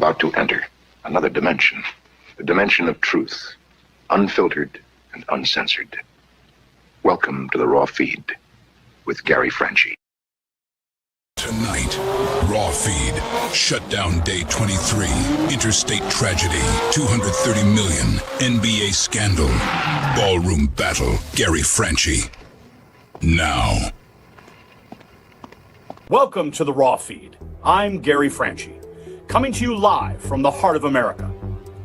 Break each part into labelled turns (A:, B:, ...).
A: about to enter another dimension, the dimension of truth, unfiltered and uncensored. Welcome to the Raw Feed with Gary Franchi.
B: Tonight, Raw Feed, Shutdown Day 23, Interstate Tragedy, 230 million, NBA Scandal, Ballroom Battle, Gary Franchi. Now.
C: Welcome to the Raw Feed. I'm Gary Franchi, coming to you live from the heart of America.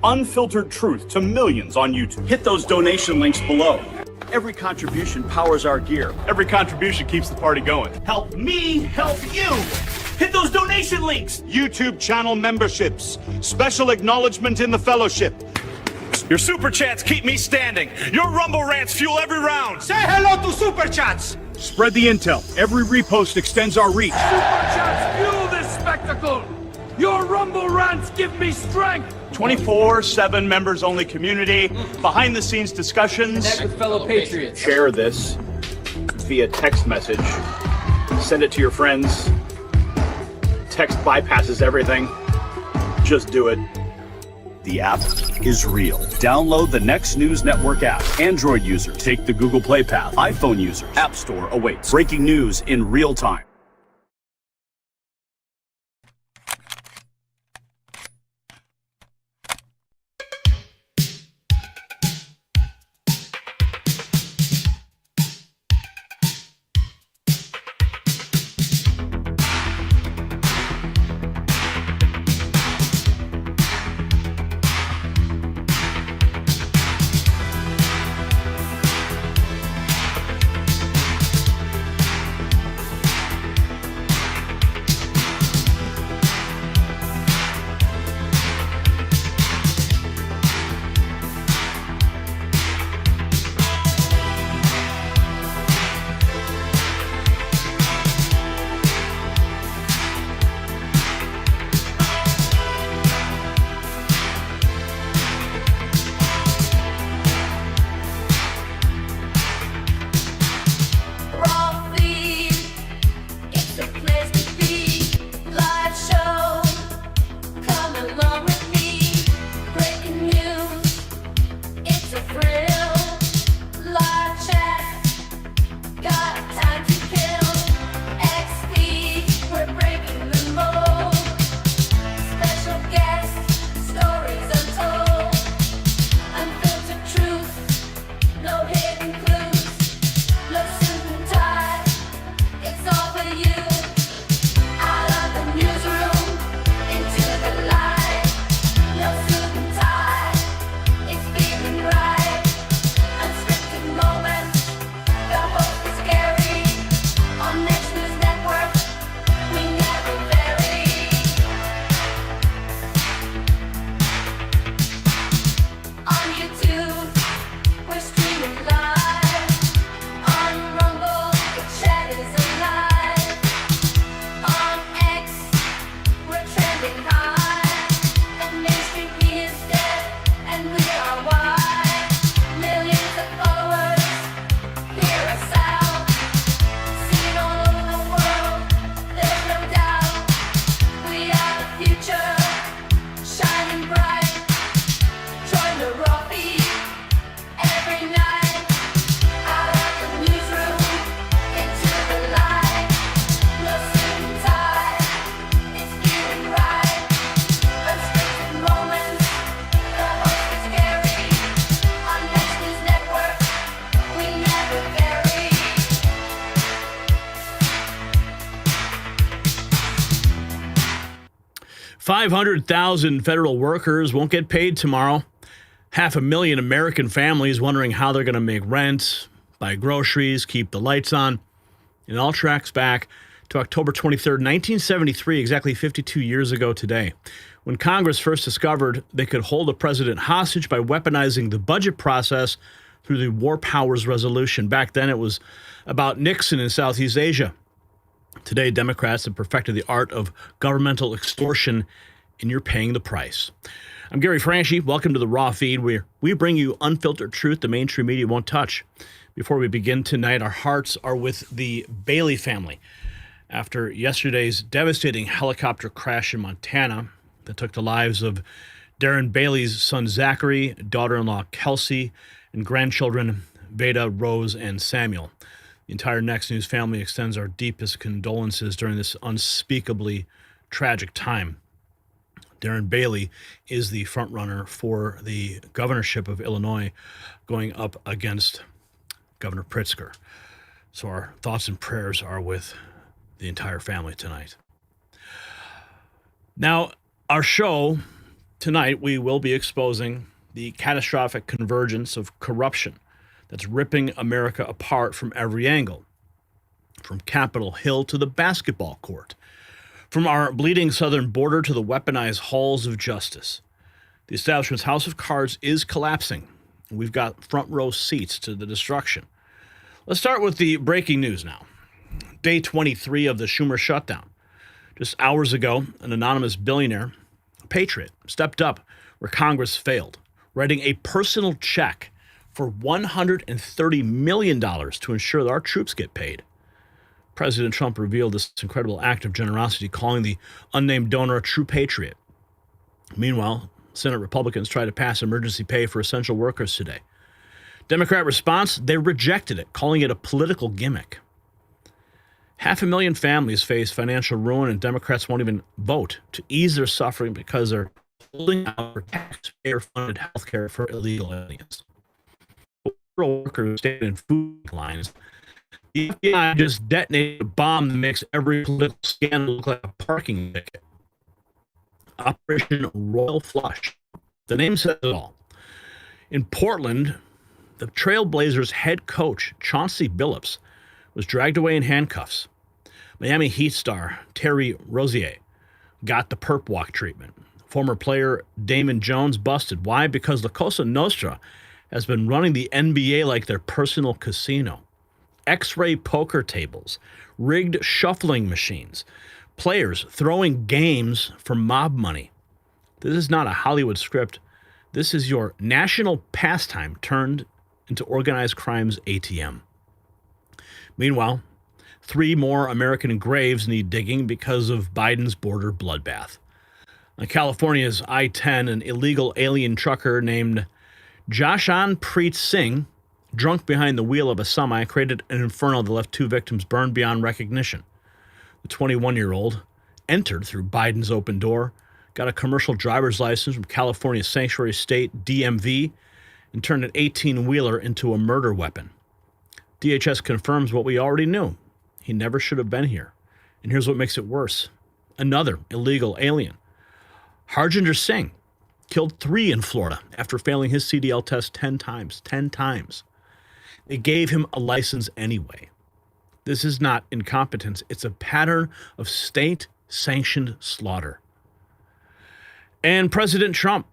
C: Unfiltered truth to millions on YouTube. Hit those donation links below. Every contribution powers our gear. Every contribution keeps the party going. Help me help you. Hit those donation links.
D: YouTube channel memberships. Special acknowledgement in the fellowship.
C: Your super chats keep me standing. Your Rumble rants fuel every round.
D: Say hello to super chats. Spread the intel. Every repost extends our reach.
E: Super chats fuel this spectacle. Your Rumble rants give me strength.
C: 24/7 members-only community, behind-the-scenes discussions.
E: Connect with fellow patriots.
C: Share this via text message. Send it to your friends. Text bypasses everything. Just do it. The app is real. Download the Next News Network app. Android users, take the Google Play path. iPhone users, App Store awaits. Breaking news in real time.
F: $500,000 federal workers won't get paid tomorrow. 500,000 American families wondering how they're going to make rent, buy groceries, keep the lights on. It all tracks back to October 23rd, 1973, exactly 52 years ago today, when Congress first discovered they could hold a president hostage by weaponizing the budget process through the War Powers Resolution. Back then, it was about Nixon in Southeast Asia. Today, Democrats have perfected the art of governmental extortion, and you're paying the price. I'm Gary Franchi. Welcome to the Raw Feed, where we bring you unfiltered truth the mainstream media won't touch. Before we begin tonight, our hearts are with the Bailey family. After yesterday's devastating helicopter crash in Montana, that took the lives of Darren Bailey's son Zachary, daughter-in-law Kelsey, and grandchildren Veda, Rose, and Samuel. The entire Next News family extends our deepest condolences during this unspeakably tragic time. Darren Bailey is the frontrunner for the governorship of Illinois, going up against Governor Pritzker. So our thoughts and prayers are with the entire family tonight. Now, our show tonight, we will be exposing the catastrophic convergence of corruption that's ripping America apart from every angle, from Capitol Hill to the basketball court, from our bleeding southern border to the weaponized halls of justice. The establishment's house of cards is collapsing. We've got front row seats to the destruction. Let's start with the breaking news now. Day 23 of the Schumer Shutdown. Just hours ago, an anonymous billionaire, a patriot, stepped up where Congress failed, writing a personal check for $130 million to ensure that our troops get paid. President Trump revealed this incredible act of generosity, calling the unnamed donor a true patriot. Meanwhile, Senate Republicans tried to pass emergency pay for essential workers today. Democrat response, they rejected it, calling it a political gimmick. 500,000 families face financial ruin, and Democrats won't even vote to ease their suffering because they're holding out for taxpayer-funded health care for illegal aliens. Federal workers stayed in food lines. The FBI just detonated a bomb that makes every political scandal look like a parking ticket. Operation Royal Flush. The name says it all. In Portland, the Trailblazers head coach, Chauncey Billups, was dragged away in handcuffs. Miami Heat star Terry Rozier got the perp walk treatment. Former player Damon Jones busted. Why? Because La Cosa Nostra has been running the NBA like their personal casino. X-ray poker tables, rigged shuffling machines, players throwing games for mob money. This is not a Hollywood script. This is your national pastime turned into organized crime's ATM. Meanwhile, 3 more American graves need digging because of Biden's border bloodbath. On California's I-10, an illegal alien trucker named Jashan Preet Singh, drunk behind the wheel of a semi, created an inferno that left 2 victims burned beyond recognition. The 21-year-old entered through Biden's open door, got a commercial driver's license from California's sanctuary state, DMV, and turned an 18-wheeler into a murder weapon. DHS confirms what we already knew. He never should have been here. And here's what makes it worse. Another illegal alien. Harjinder Singh killed 3 in Florida after failing his CDL test 10 times. 10 times. They gave him a license anyway. This is not incompetence. It's a pattern of state-sanctioned slaughter. And President Trump,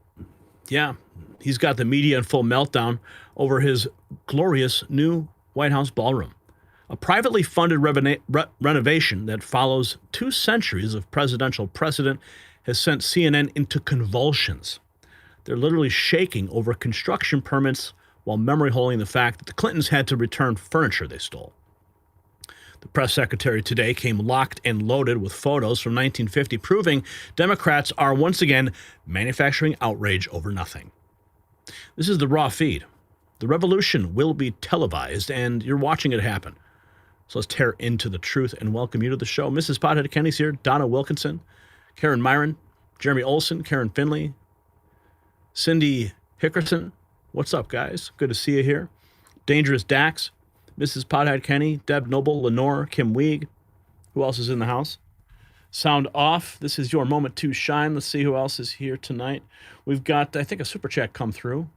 F: yeah, he's got the media in full meltdown over his glorious new White House ballroom. A privately funded renovation that follows 2 centuries of presidential precedent has sent CNN into convulsions. They're literally shaking over construction permits while memory holding the fact that the Clintons had to return furniture they stole. The press secretary today came locked and loaded with photos from 1950 proving Democrats are once again manufacturing outrage over nothing. This is the raw feed. The revolution will be televised, and you're watching it happen. So let's tear into the truth and welcome you to the show. Mrs. Pothead Kenny's here, Donna Wilkinson, Karen Myron, Jeremy Olson, Karen Finley, Cindy Hickerson. What's up, guys? Good to see you here. Dangerous Dax, Mrs. Pothead Kenny, Deb Noble, Lenore, Kim Weig. Who else is in the house? Sound off. This is your moment to shine. Let's see who else is here tonight. We've got, I think, a super chat come through.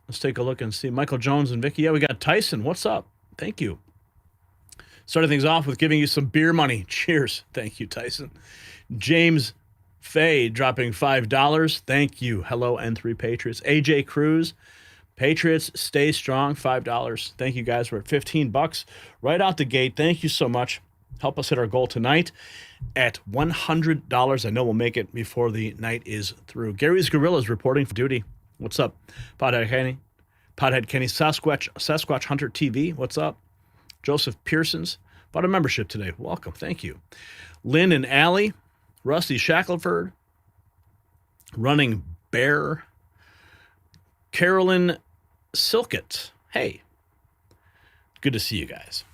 F: Let's take a look and see. Michael Jones and Vicky. Yeah, we got Tyson. What's up? Thank you. Starting things off with giving you some beer money. Cheers. Thank you, Tyson. James Fay dropping $5. Thank you. Hello, N3 Patriots. AJ Cruz. Patriots, stay strong. $5. Thank you, guys. We're at $15 right out the gate. Thank you so much. Help us hit our goal tonight at $100. I know we'll make it before the night is through. Gary's Gorillas reporting for duty. What's up? Pothead Kenny. Sasquatch Hunter TV. What's up? Joseph Pearsons. Bought a membership today. Welcome. Thank you. Lynn and Allie. Rusty Shackelford. running Bear, Carolyn Silkett. Hey, good to see you guys.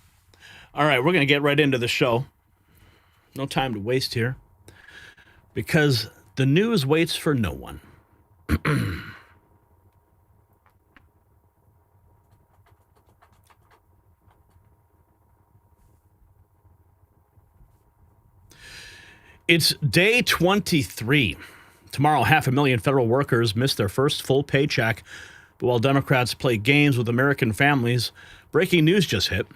F: All right, we're going to get right into the show. No time to waste here because the news waits for no one. It's day 23. Tomorrow, 500,000 federal workers miss their first full paycheck. But while Democrats play games with American families, breaking news just hit.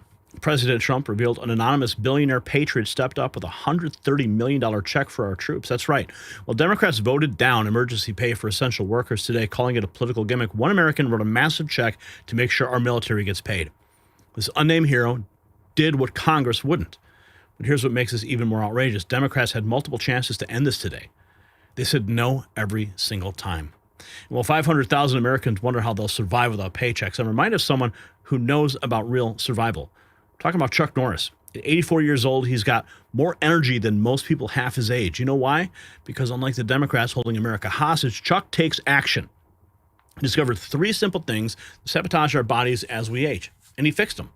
F: President Trump revealed an anonymous billionaire patriot stepped up with a $130 million check for our troops. That's right. While Democrats voted down emergency pay for essential workers today, calling it a political gimmick, one American wrote a massive check to make sure our military gets paid. This unnamed hero did what Congress wouldn't. But here's what makes this even more outrageous. Democrats had multiple chances to end this today. They said no every single time. And while 500,000 Americans wonder how they'll survive without paychecks, I'm reminded of someone who knows about real survival. I'm talking about Chuck Norris. At 84 years old, he's got more energy than most people half his age. You know why? Because unlike the Democrats holding America hostage, Chuck takes action. He discovered 3 simple things that sabotage our bodies as we age, and he fixed them.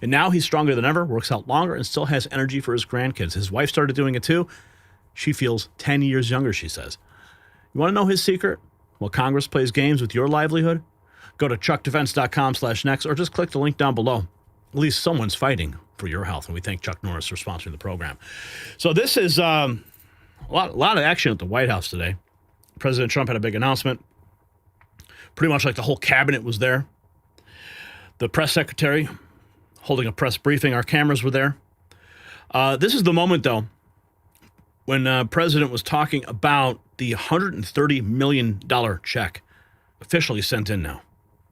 F: And now he's stronger than ever, works out longer, and still has energy for his grandkids. His wife started doing it too. She feels 10 years younger, she says. You want to know his secret? While Congress plays games with your livelihood? Go to chuckdefense.com/next or just click the link down below. At least someone's fighting for your health, and we thank Chuck Norris for sponsoring the program. So this is a lot of action at the White House today. President Trump had a big announcement. Pretty much like the whole cabinet was there. The press secretary holding a press briefing. Our cameras were there. This is the moment, though, when the president was talking about the $130 million check officially sent in now.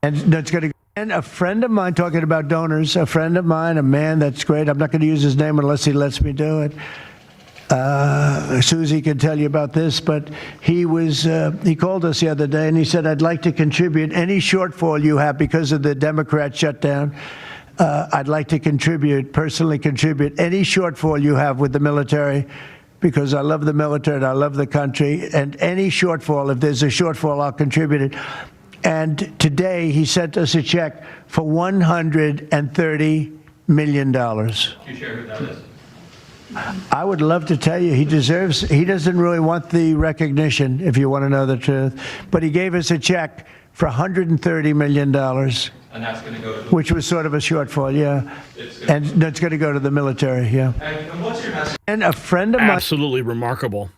G: And that's going to. And a friend of mine, talking about donors, a friend of mine, a man that's great. I'm not going to use his name unless he lets me do it. Susie can tell you about this, but he called us the other day and he said, I'd like to contribute any shortfall you have because of the Democrat shutdown. I'd like to personally contribute any shortfall you have with the military because I love the military and I love the country. And any shortfall, if there's a shortfall, I'll contribute it. And today he sent us a check for $130 million. Can you share who that is? I would love to tell you. He doesn't really want the recognition, if you want to know the truth. But he gave us a check for $130 million. And that's going to go to the which was sort of a shortfall, yeah. And that's going to go to the military, yeah. And what's your message? And a friend of mine.
F: Absolutely remarkable.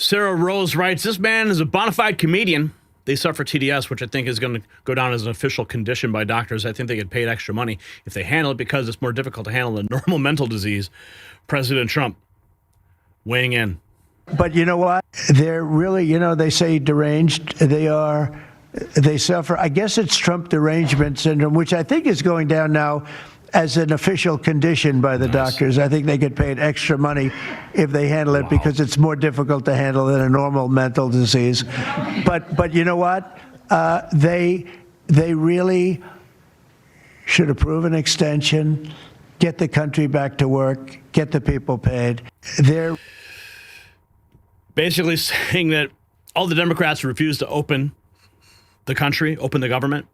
F: Sarah Rose writes, this man is a bona fide comedian. They suffer TDS, which I think is going to go down as an official condition by doctors. I think they get paid extra money if they handle it because it's more difficult to handle than normal mental disease. President Trump weighing in.
G: But you know what? They're really, they say deranged. They suffer. I guess it's Trump derangement syndrome, which I think is going down now as an official condition by the doctors. I think they get paid extra money if they handle it because it's more difficult to handle than a normal mental disease. But you know what? They really should approve an extension, get the country back to work, get the people paid. They're
F: basically saying that all the Democrats who refuse to open the country, open the government,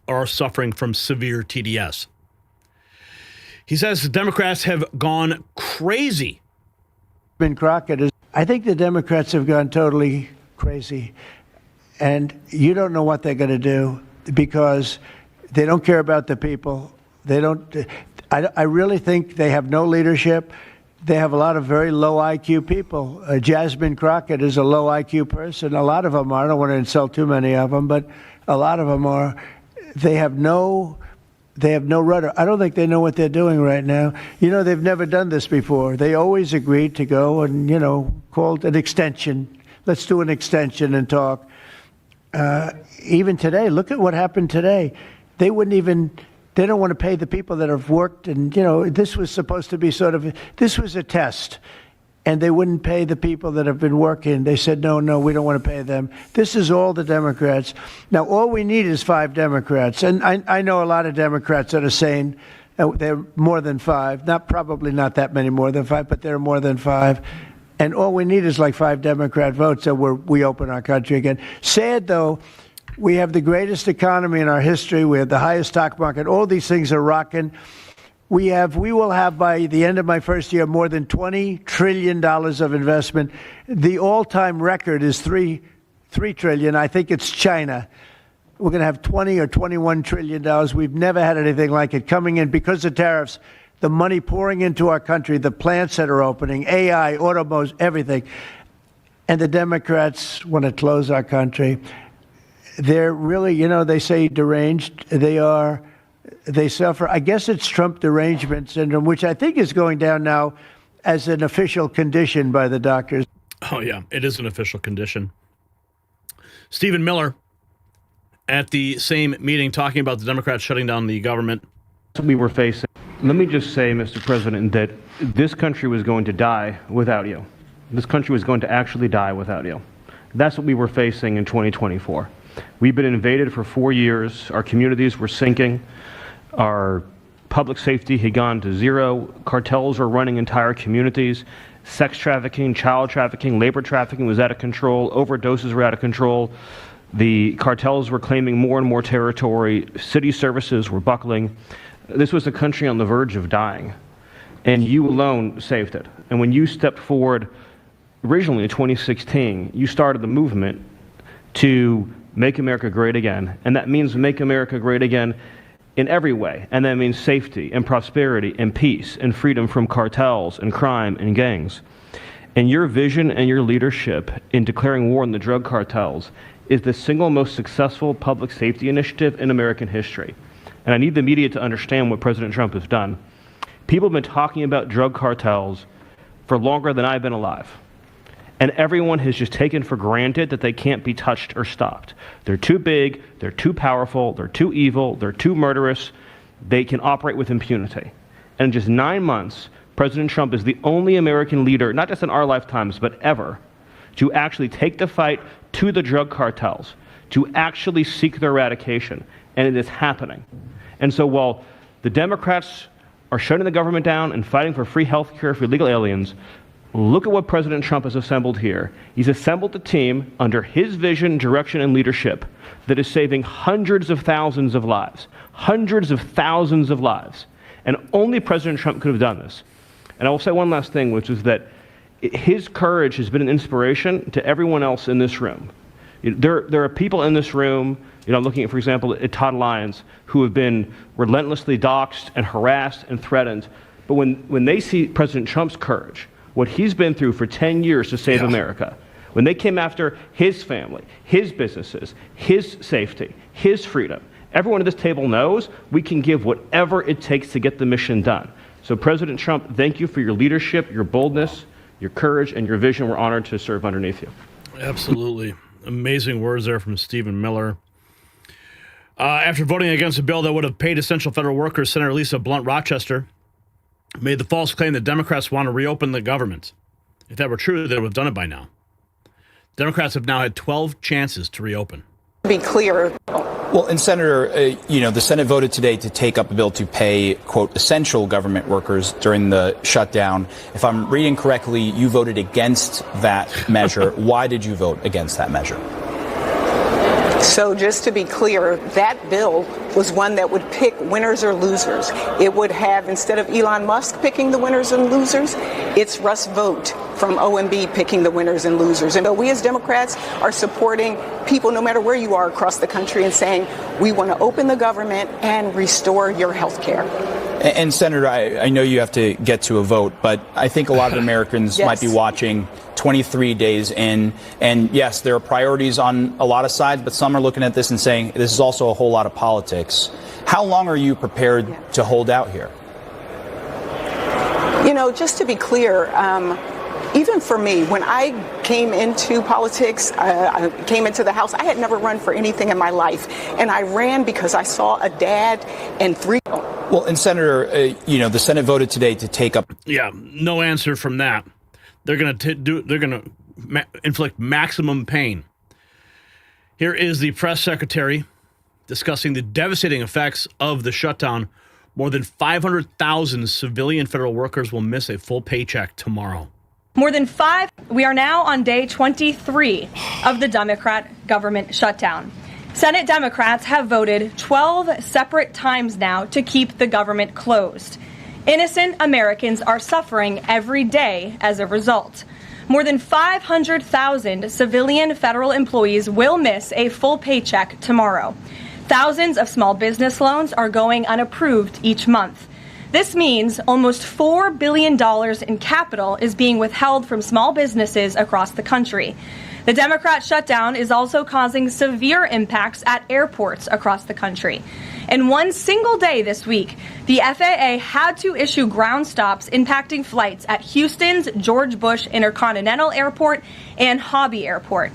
F: are suffering from severe TDS. He says the Democrats have gone crazy.
G: I think the Democrats have gone totally crazy. And you don't know what they're going to do because they don't care about the people. I really think they have no leadership. They have a lot of very low IQ people. Jasmine Crockett is a low IQ person. A lot of them are. I don't want to insult too many of them, but a lot of them are. They have no rudder. I don't think they know what they're doing right now. They've never done this before. They always agreed to go and, called an extension. Let's do an extension and talk. Even today, look at what happened today. They don't want to pay the people that have worked. And, this was supposed to be this was a test. And they wouldn't pay the people that have been working. They said, no, we don't want to pay them. This is all the Democrats. Now, all we need is 5 Democrats. And I know a lot of Democrats that are saying they're more than 5. Probably not that many more than 5, but they're more than 5. And all we need is like 5 Democrat votes so we open our country again. Sad, though, we have the greatest economy in our history. We have the highest stock market. All these things are rocking. We will have, by the end of my first year, more than $20 trillion of investment. The all-time record is $3 trillion. I think it's China. We're going to have $20 or $21 trillion. We've never had anything like it coming in because of tariffs. The money pouring into our country, the plants that are opening, AI, automobiles, everything. And the Democrats want to close our country. They're really, they say deranged. They suffer. I guess it's Trump derangement syndrome, which I think is going down now as an official condition by the doctors.
F: Oh, yeah, it is an official condition. Stephen Miller at the same meeting talking about the Democrats shutting down the government.
H: We were facing. Let me just say, Mr. President, that this country was going to die without you. This country was going to actually die without you. That's what we were facing in 2024. We've been invaded for 4 years. Our communities were sinking. Our public safety had gone to zero. Cartels were running entire communities. Sex trafficking, child trafficking, labor trafficking was out of control. Overdoses were out of control. The cartels were claiming more and more territory. City services were buckling. This was a country on the verge of dying, and you alone saved it. And when you stepped forward originally in 2016, you started the movement to make America great again, and that means make America great again in every way, and that means safety and prosperity and peace and freedom from cartels and crime and gangs. And your vision and your leadership in declaring war on the drug cartels is the single most successful public safety initiative in American history. And I need the media to understand what President Trump has done. People have been talking about drug cartels for longer than I've been alive. And everyone has just taken for granted that they can't be touched or stopped. They're too big, they're too powerful, they're too evil, they're too murderous. They can operate with impunity. And in just 9 months, President Trump is the only American leader, not just in our lifetimes, but ever, to actually take the fight to the drug cartels, to actually seek their eradication. And it is happening. And so while the Democrats are shutting the government down and fighting for free health care for illegal aliens, look at what President Trump has assembled here. He's assembled a team under his vision, direction, and leadership that is saving hundreds of thousands of lives. Hundreds of thousands of lives. And only President Trump could have done this. And I will say one last thing, which is that his courage has been an inspiration to everyone else in this room. There are people in this room, I'm looking at, for example, at Todd Lyons, who have been relentlessly doxxed and harassed and threatened. But when they see President Trump's courage, what he's been through for 10 years to save America, when they came after his family, his businesses, his safety, his freedom, everyone at this table knows we can give whatever it takes to get the mission done. So President Trump, thank you for your leadership, your boldness, your courage, and your vision. We're honored to serve underneath you.
F: Absolutely. Amazing words there from Stephen Miller. After voting against a bill that would have paid essential federal workers, Senator Lisa Blunt Rochester made the false claim that Democrats want to reopen the government. If that were true, they would have done it by now. Democrats have now had 12 chances to reopen.
I: To be clear.
J: Well, and Senator, the Senate voted today to take up a bill to pay, quote, essential government workers during the shutdown. If I'm reading correctly, you voted against that measure. Why did you vote against that measure?
I: So just to be clear, that bill was one that would pick winners or losers. It would have, instead of Elon Musk picking the winners and losers, it's Russ Vought from OMB picking the winners and losers. And we as Democrats are supporting people no matter where you are across the country and saying we want to open the government and restore your health care.
J: And Senator, I know you have to get to a vote, but I think a lot of Americans might be watching 23 days in. And yes, there are priorities on a lot of sides, but some are looking at this and saying this is also a whole lot of politics. How long are you prepared to hold out here?
I: Just to be clear, even for me, when I came into politics, I came into the House, I had never run for anything in my life. And I ran because I saw a dad and 3.
J: Well, and Senator, the Senate voted today to take up.
F: Yeah, no answer from that. They're going to inflict maximum pain. Here is the press secretary discussing the devastating effects of the shutdown. More than 500,000 civilian federal workers will miss a full paycheck tomorrow.
K: We are now on day 23 of the Democrat government shutdown. Senate Democrats have voted 12 separate times now to keep the government closed. Innocent Americans are suffering every day as a result. More than 500,000 civilian federal employees will miss a full paycheck tomorrow. Thousands of small business loans are going unapproved each month. This means almost $4 billion in capital is being withheld from small businesses across the country. The Democrat shutdown is also causing severe impacts at airports across the country. In one single day this week, the FAA had to issue ground stops impacting flights at Houston's George Bush Intercontinental Airport and Hobby Airport.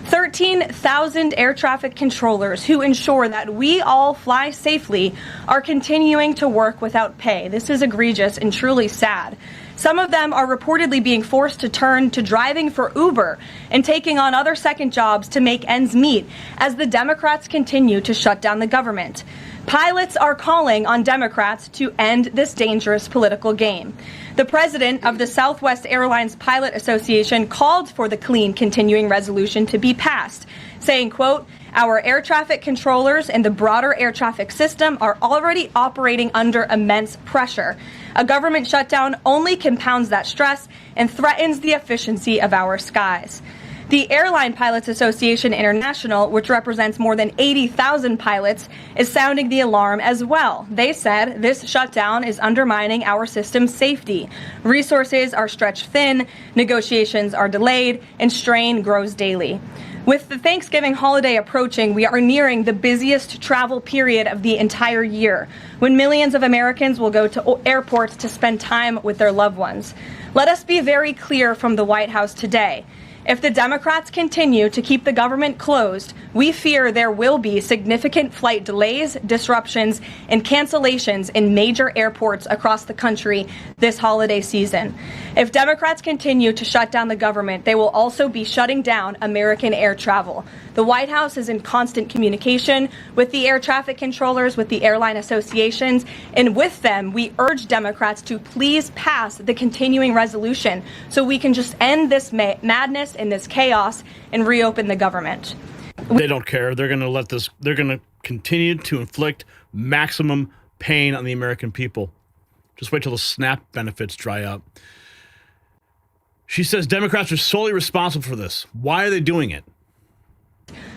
K: 13,000 air traffic controllers who ensure that we all fly safely are continuing to work without pay. This is egregious and truly sad. Some of them are reportedly being forced to turn to driving for Uber and taking on other second jobs to make ends meet as the Democrats continue to shut down the government. Pilots are calling on Democrats to end this dangerous political game. The president of the Southwest Airlines Pilot Association called for the clean continuing resolution to be passed, saying, quote, "Our air traffic controllers and the broader air traffic system are already operating under immense pressure. A government shutdown only compounds that stress and threatens the efficiency of our skies." The Airline Pilots Association International, which represents more than 80,000 pilots, is sounding the alarm as well. They said this shutdown is undermining our system's safety. Resources are stretched thin, negotiations are delayed, and strain grows daily. With the Thanksgiving holiday approaching, we are nearing the busiest travel period of the entire year, when millions of Americans will go to airports to spend time with their loved ones. Let us be very clear from the White House today. If the Democrats continue to keep the government closed, we fear there will be significant flight delays, disruptions, and cancellations in major airports across the country this holiday season. If Democrats continue to shut down the government, they will also be shutting down American air travel. The White House is in constant communication with the air traffic controllers, with the airline associations, and with them, we urge Democrats to please pass the continuing resolution so we can just end this madness and this chaos and reopen the government.
F: They don't care. They're going to they're going to continue to inflict maximum pain on the American people. Just wait till the SNAP benefits dry up. She says Democrats are solely responsible for this. Why are they doing it?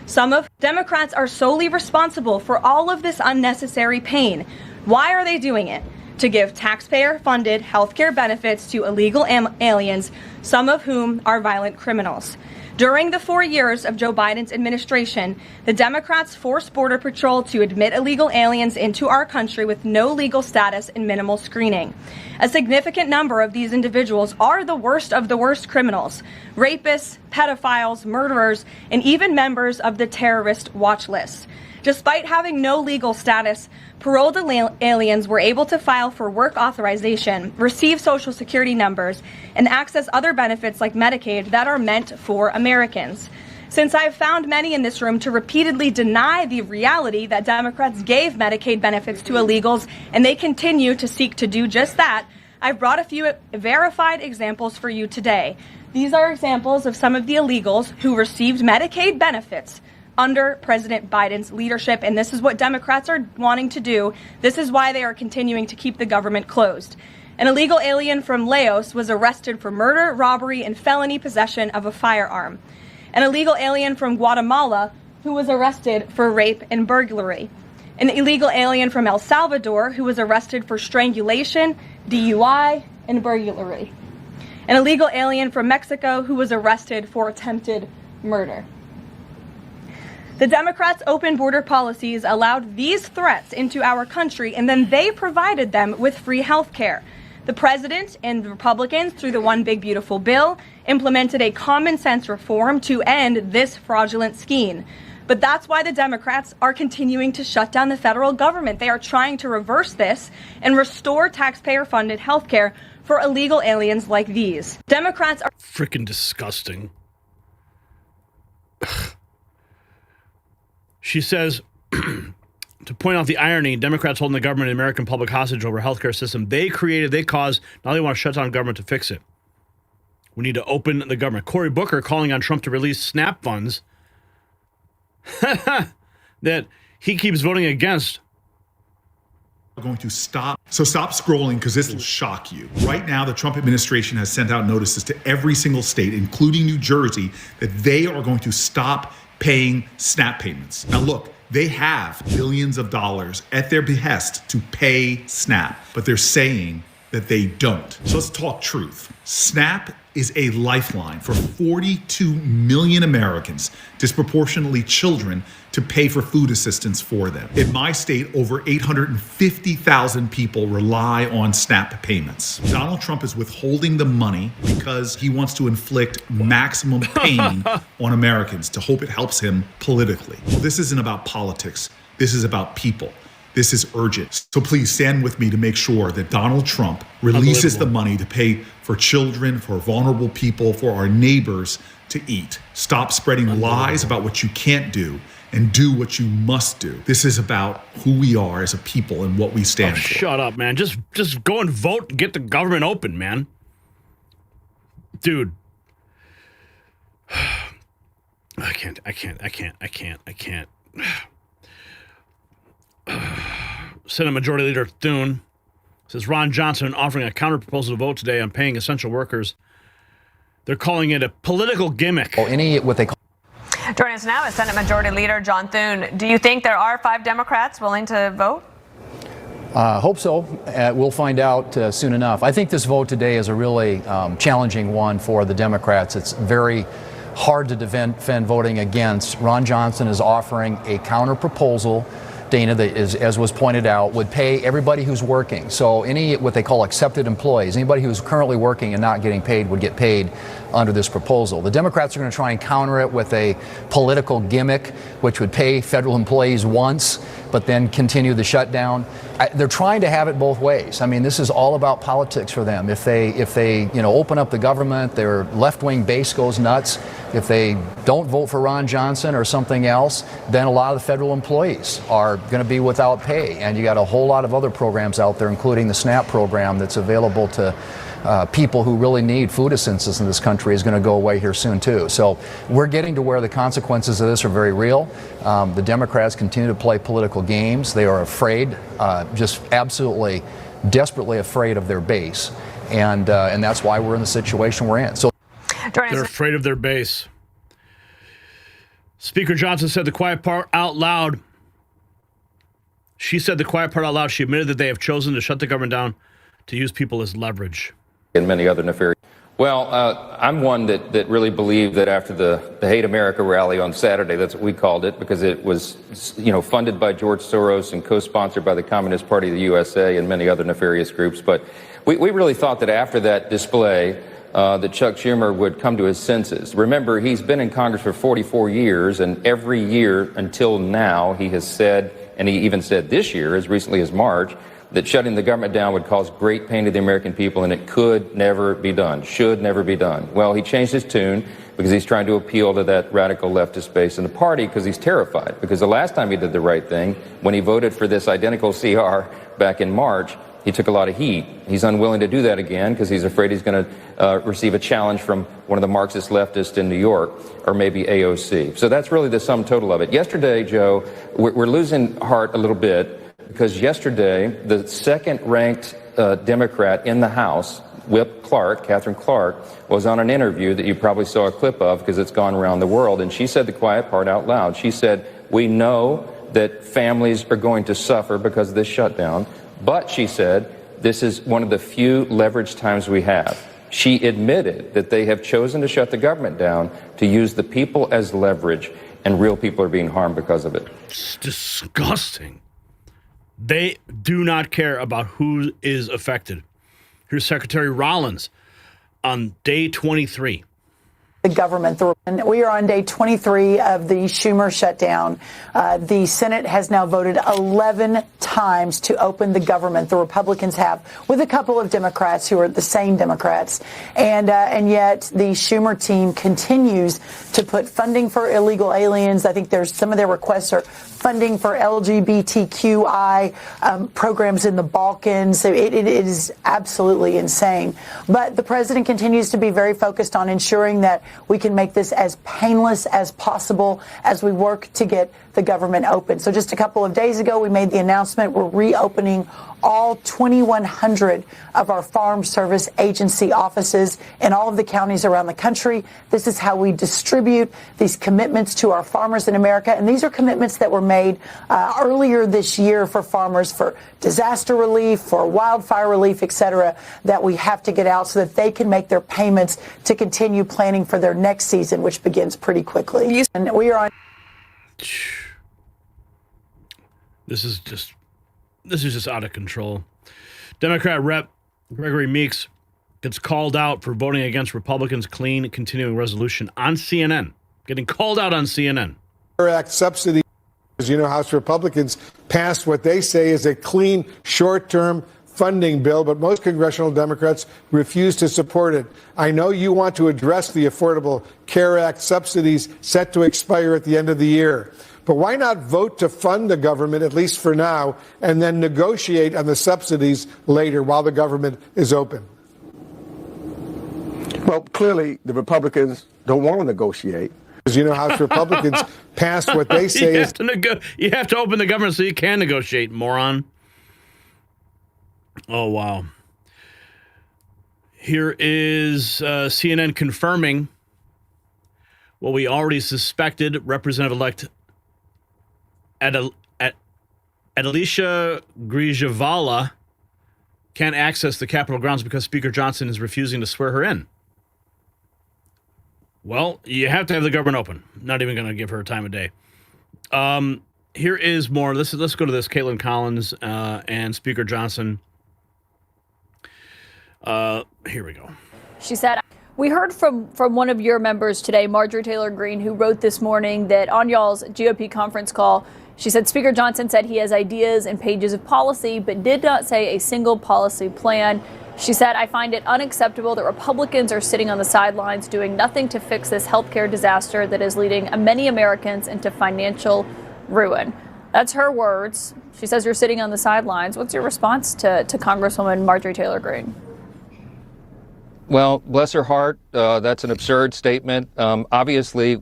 K: Some of Democrats are solely responsible for all of this unnecessary pain. Why are they doing it? To give taxpayer-funded health care benefits to illegal aliens, some of whom are violent criminals. During the 4 years of Joe Biden's administration, the Democrats forced Border Patrol to admit illegal aliens into our country with no legal status and minimal screening. A significant number of these individuals are the worst of the worst criminals: rapists, pedophiles, murderers, and even members of the terrorist watch list. Despite having no legal status, paroled aliens were able to file for work authorization, receive Social Security numbers, and access other benefits like Medicaid that are meant for Americans. Since I've found many in this room to repeatedly deny the reality that Democrats gave Medicaid benefits to illegals, and they continue to seek to do just that, I've brought a few verified examples for you today. These are examples of some of the illegals who received Medicaid benefits under President Biden's leadership, and this is what Democrats are wanting to do. This is why they are continuing to keep the government closed. An illegal alien from Laos was arrested for murder, robbery, and felony possession of a firearm. An illegal alien from Guatemala who was arrested for rape and burglary. An illegal alien from El Salvador who was arrested for strangulation, DUI, and burglary. An illegal alien from Mexico who was arrested for attempted murder. The Democrats' open border policies allowed these threats into our country, and then they provided them with free health care. The president and the Republicans, through the One Big Beautiful Bill, implemented a common sense reform to end this fraudulent scheme. But that's why the Democrats are continuing to shut down the federal government. They are trying to reverse this and restore taxpayer-funded health care for illegal aliens like these. Democrats are
F: freaking disgusting. She says, to point out the irony, Democrats holding the government and American public hostage over a healthcare system they caused. Now they want to shut down government to fix it. We need to open the government. Cory Booker calling on Trump to release SNAP funds that he keeps voting against.
L: Going to stop. So stop scrolling because this will shock you. Right now, the Trump administration has sent out notices to every single state, including New Jersey, that they are going to stop paying SNAP payments. Now look, they have billions of dollars at their behest to pay SNAP, but they're saying that they don't. So let's talk truth. SNAP is a lifeline for 42 million Americans, disproportionately children, to pay for food assistance for them. In my state, over 850,000 people rely on SNAP payments. Donald Trump is withholding the money because he wants to inflict maximum pain on Americans to hope it helps him politically. Well, this isn't about politics. This is about people. This is urgent. So please stand with me to make sure that Donald Trump releases the money to pay for children, for vulnerable people, for our neighbors to eat. Stop spreading lies about what you can't do and do what you must do. This is about who we are as a people and what we stand for.
F: Shut up, man. Just go and vote and get the government open, man. Dude. I can't. Senate Majority Leader Thune says Ron Johnson offering a counterproposal to vote today on paying essential workers. They're calling it a political gimmick.
M: Joining us now is Senate Majority Leader John Thune. Do you think there are 5 Democrats willing to vote?
N: Hope so. We'll find out soon enough. I think this vote today is a really challenging one for the Democrats. It's very hard to defend voting against. Ron Johnson is offering a counter-proposal, Dana, that is, as was pointed out, would pay everybody who's working. So any what they call accepted employees, anybody who's currently working and not getting paid would get paid under this proposal. The Democrats are going to try and counter it with a political gimmick, which would pay federal employees once, but then continue the shutdown. They're trying to have it both ways. I mean, this is all about politics for them. If they open up the government, their left-wing base goes nuts. If they don't vote for Ron Johnson or something else, then a lot of the federal employees are going to be without pay. And you got a whole lot of other programs out there, including the SNAP program that's available to people who really need food assistance in this country is going to go away here soon too. So we're getting to where the consequences of this are very real. The Democrats continue to play political games. They are afraid, just absolutely, desperately afraid of their base, and that's why we're in the situation we're in. So
F: they're afraid of their base. Speaker Johnson said the quiet part out loud. She said the quiet part out loud. She admitted that they have chosen to shut the government down to use people as leverage.
O: And many other nefarious. Well, I'm one that really believed that after the Hate America rally on Saturday, that's what we called it, because it was, funded by George Soros and co-sponsored by the Communist Party of the USA and many other nefarious groups. But we really thought that after that display, that Chuck Schumer would come to his senses. Remember, he's been in Congress for 44 years, and every year until now, he has said, and he even said this year, as recently as March, that shutting the government down would cause great pain to the American people, and it could never be done, should never be done. Well, he changed his tune because he's trying to appeal to that radical leftist base in the party because he's terrified. Because the last time he did the right thing, when he voted for this identical CR back in March, he took a lot of heat. He's unwilling to do that again because he's afraid he's going to receive a challenge from one of the Marxist leftists in New York, or maybe AOC. So that's really the sum total of it. Yesterday, Joe, we're losing heart a little bit, because yesterday, the second-ranked Democrat in the House, Whip Katherine Clark, was on an interview that you probably saw a clip of because it's gone around the world, and she said the quiet part out loud. She said, we know that families are going to suffer because of this shutdown, but, she said, this is one of the few leverage times we have. She admitted that they have chosen to shut the government down to use the people as leverage, and real people are being harmed because of it.
F: It's disgusting. They do not care about who is affected. Here's Secretary Rollins on day 23.
P: the government. We are on day 23 of the Schumer shutdown. The Senate has now voted 11 times to open the government. The Republicans have, with a couple of Democrats who are the same Democrats. And yet the Schumer team continues to put funding for illegal aliens. I think there's some of their requests are funding for LGBTQI programs in the Balkans. It is absolutely insane. But the president continues to be very focused on ensuring that we can make this as painless as possible as we work to get the government open. So just a couple of days ago, we made the announcement we're reopening all 2,100 of our Farm Service Agency offices in all of the counties around the country. This is how we distribute these commitments to our farmers in America. And these are commitments that were made earlier this year for farmers for disaster relief, for wildfire relief, et cetera, that we have to get out so that they can make their payments to continue planning for their next season, which begins pretty quickly. And we are on.
F: This is just out of control. Democrat Rep Gregory Meeks gets called out for voting against Republicans' clean continuing resolution on CNN. Getting called out on CNN.
Q: Act subsidy. As you know, House Republicans passed what they say is a clean, short-term funding bill, but most congressional Democrats refuse to support it. I know you want to address the Affordable Care Act subsidies set to expire at the end of the year. But why not vote to fund the government, at least for now, and then negotiate on the subsidies later while the government is open?
R: Well, clearly, the Republicans don't want to negotiate.
Q: As you know, House Republicans passed what they say is...
F: You have to open the government so you can negotiate, moron. Oh, wow. Here is CNN confirming what we already suspected. Representative-elect Alicia Grijavala can't access the Capitol grounds because Speaker Johnson is refusing to swear her in. Well, you have to have the government open. Not even going to give her time of day. Here is more. Let's go to this. Caitlin Collins and Speaker Johnson. Here we go.
S: She said, we heard from one of your members today, Marjorie Taylor Greene, who wrote this morning that on y'all's GOP conference call, she said Speaker Johnson said he has ideas and pages of policy, but did not say a single policy plan. She said, I find it unacceptable that Republicans are sitting on the sidelines doing nothing to fix this healthcare disaster that is leading many Americans into financial ruin. That's her words. She says you're sitting on the sidelines. What's your response to Congresswoman Marjorie Taylor Greene?
O: Well, bless her heart. That's an absurd statement. Obviously,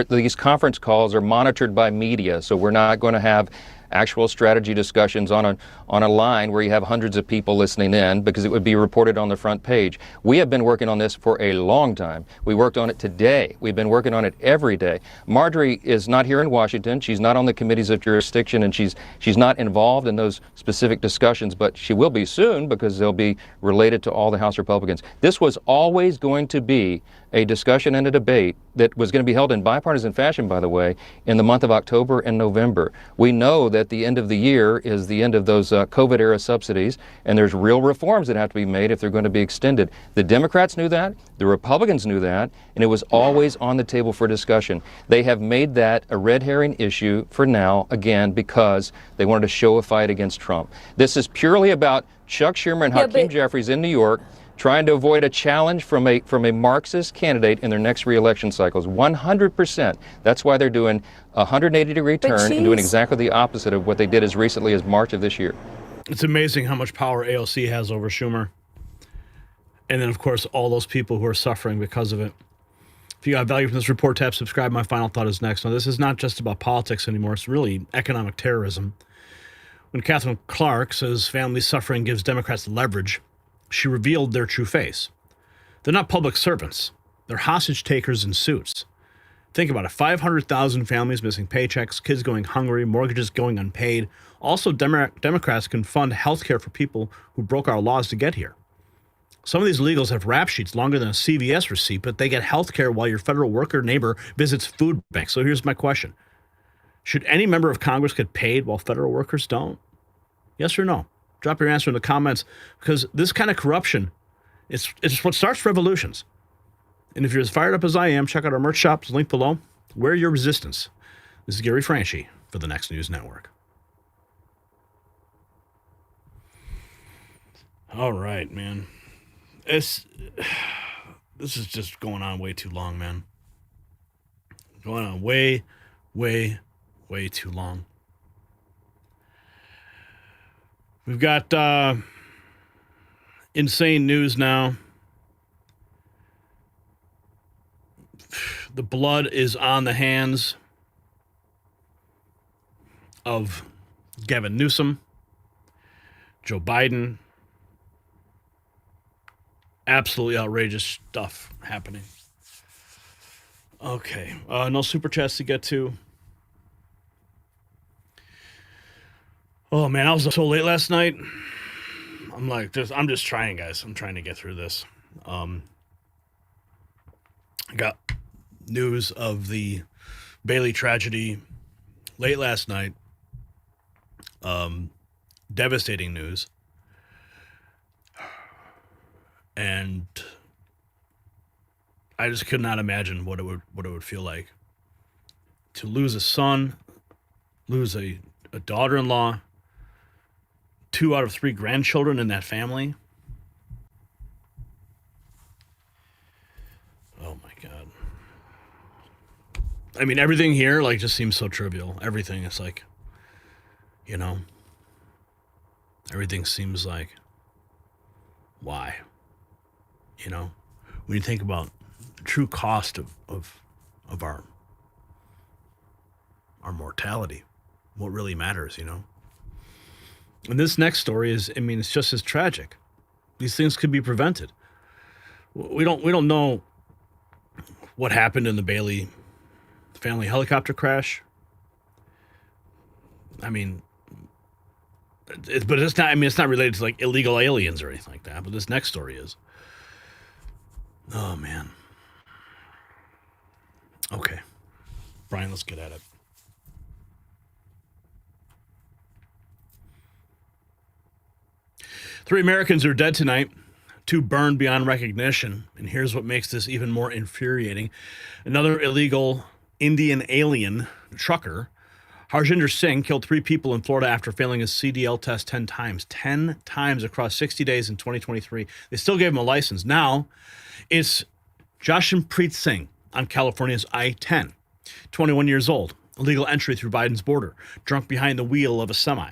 O: these conference calls are monitored by media, so we're not going to have actual strategy discussions on a line where you have hundreds of people listening in, because it would be reported on the front page. We have been working on this for a long time. We worked on it today. We've been working on it every day. Marjorie is not here in Washington. She's not on the committees of jurisdiction, and she's not involved in those specific discussions, but she will be soon because they'll be related to all the House Republicans. This was always going to be a discussion and a debate that was going to be held in bipartisan fashion, by the way, in the month of October and November. We know that the end of the year is the end of those COVID-era subsidies, and there's real reforms that have to be made if they're going to be extended. The Democrats knew that, the Republicans knew that, and it was always on the table for discussion. They have made that a red herring issue for now, again, because they wanted to show a fight against Trump. This is purely about Chuck Schumer and Hakeem Jeffries in New York trying to avoid a challenge from a Marxist candidate in their next re-election cycles. 100%. That's why they're doing a 180-degree turn and doing exactly the opposite of what they did as recently as March of this year.
F: It's amazing how much power AOC has over Schumer. And then, of course, all those people who are suffering because of it. If you got value from this report, tap subscribe. My final thought is next. Now, this is not just about politics anymore. It's really economic terrorism. When Katherine Clark says family suffering gives Democrats leverage, she revealed their true face. They're not public servants. They're hostage takers in suits. Think about it. 500,000 families missing paychecks, kids going hungry, mortgages going unpaid. Also, Democrats can fund health care for people who broke our laws to get here. Some of these illegals have rap sheets longer than a CVS receipt, but they get health care while your federal worker neighbor visits food banks. So here's my question. Should any member of Congress get paid while federal workers don't? Yes or no? Drop your answer in the comments, because this kind of corruption, it's what starts revolutions. And if you're as fired up as I am, check out our merch shop, link below. Wear your resistance. This is Gary Franchi for the Next News Network. All right, man. This is just going on way too long, man. Going on way too long. We've got insane news now. The blood is on the hands of Gavin Newsom, Joe Biden. Absolutely outrageous stuff happening. Okay, no super chats to get to. Oh man, I was so late last night. I'm just trying, guys. I'm trying to get through this. I got news of the Bailey tragedy late last night. Devastating news. And I just could not imagine what it would feel like to lose a son, lose a daughter-in-law, 2 out of 3 grandchildren in that family. Oh my God. I mean, everything here just seems so trivial. Everything is everything seems like, why? When you think about the true cost of our mortality, what really matters, And this next story is, it's just as tragic. These things could be prevented. We don't know what happened in the Bailey family helicopter crash. But it's not. It's not related to illegal aliens or anything like that. But this next story is. Oh man. Okay, Brian, let's get at it. Three Americans are dead tonight. 2 burned beyond recognition. And here's what makes this even more infuriating. Another illegal Indian alien trucker, Harjinder Singh, killed 3 people in Florida after failing his CDL test 10 times. 10 times across 60 days in 2023. They still gave him a license. Now, it's Jashanpreet Singh on California's I-10. 21 years old. Illegal entry through Biden's border. Drunk behind the wheel of a semi.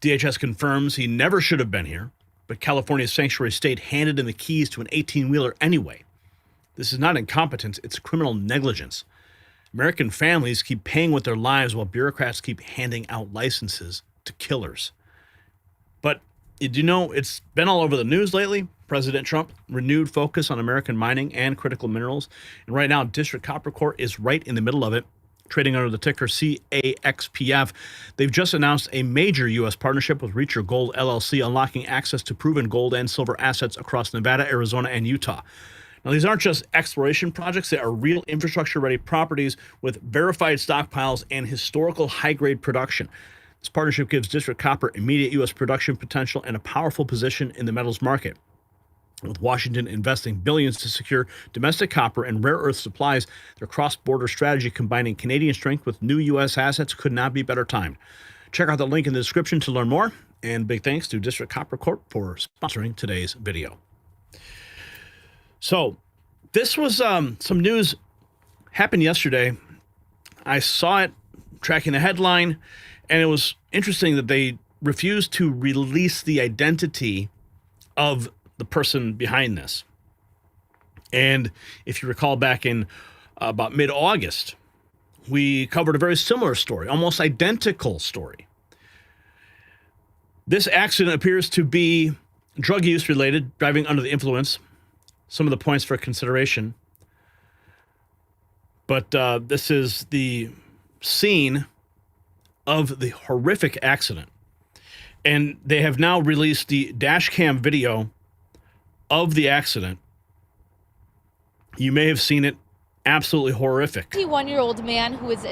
F: DHS confirms he never should have been here, but California's sanctuary state handed him the keys to an 18-wheeler anyway. This is not incompetence, it's criminal negligence. American families keep paying with their lives while bureaucrats keep handing out licenses to killers. But it's been all over the news lately. President Trump renewed focus on American mining and critical minerals. And right now, District Copper Corp is right in the middle of it, trading under the ticker CAXPF. They've just announced a major U.S. partnership with Reacher Gold LLC, unlocking access to proven gold and silver assets across Nevada, Arizona, and Utah. Now, these aren't just exploration projects. They are real infrastructure-ready properties with verified stockpiles and historical high-grade production. This partnership gives District Copper immediate U.S. production potential and a powerful position in the metals market. With Washington investing billions to secure domestic copper and rare earth supplies, their cross-border strategy combining Canadian strength with new U.S. assets could not be better timed. Check out the link in the description to learn more. And big thanks to District Copper Corp for sponsoring today's video. So this was some news happened yesterday. I saw it tracking the headline, and it was interesting that they refused to release the identity of the person behind this. And if you recall, back in about mid-August, we covered a very similar story, almost identical story. This accident appears to be drug use related, driving under the influence. Some of the points for consideration. But this is the scene of the horrific accident. And they have now released the dash cam video of the accident. You may have seen it. Absolutely horrific.
T: 51-year-old man who was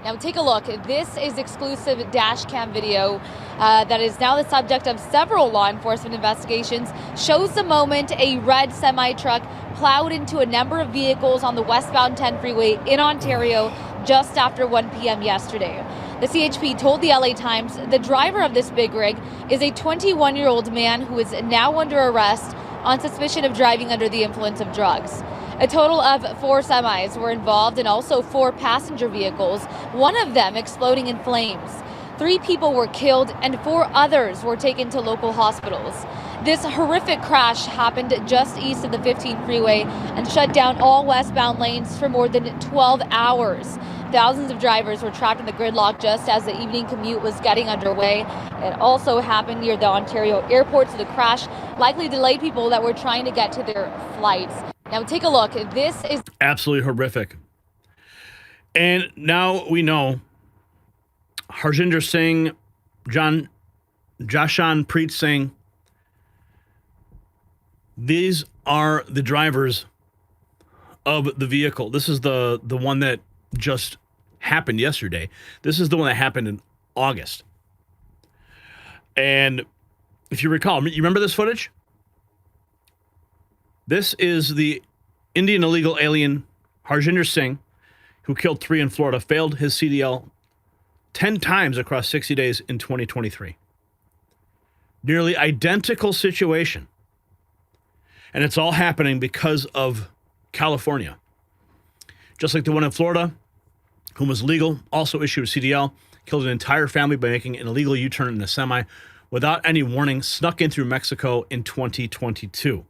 T: Now take a look. This is exclusive dash cam video that is now the subject of several law enforcement investigations. Shows the moment a red semi-truck plowed into a number of vehicles on the westbound 10 freeway in Ontario just after 1 p.m. yesterday. The CHP told the LA Times the driver of this big rig is a 21-year-old man who is now under arrest on suspicion of driving under the influence of drugs. A total of 4 semis were involved and also 4 passenger vehicles, one of them exploding in flames. 3 people were killed and 4 others were taken to local hospitals. This horrific crash happened just east of the 15 freeway and shut down all westbound lanes for more than 12 hours. Thousands of drivers were trapped in the gridlock just as the evening commute was getting underway. It also happened near the Ontario airport, so the crash likely delayed people that were trying to get to their flights. Now take a look. This is
F: absolutely horrific. And now we know Harjinder Singh, Jashan Preet Singh, these are the drivers of the vehicle. This is the one that just happened yesterday. This is the one that happened in August. And if you recall, you remember this footage? This is the Indian illegal alien Harjinder Singh, who killed 3 in Florida, failed his CDL 10 times across 60 days in 2023. Nearly identical situation. And it's all happening because of California. Just like the one in Florida, whom was legal, also issued a CDL, killed an entire family by making an illegal U-turn in a semi without any warning, snuck in through Mexico in 2022.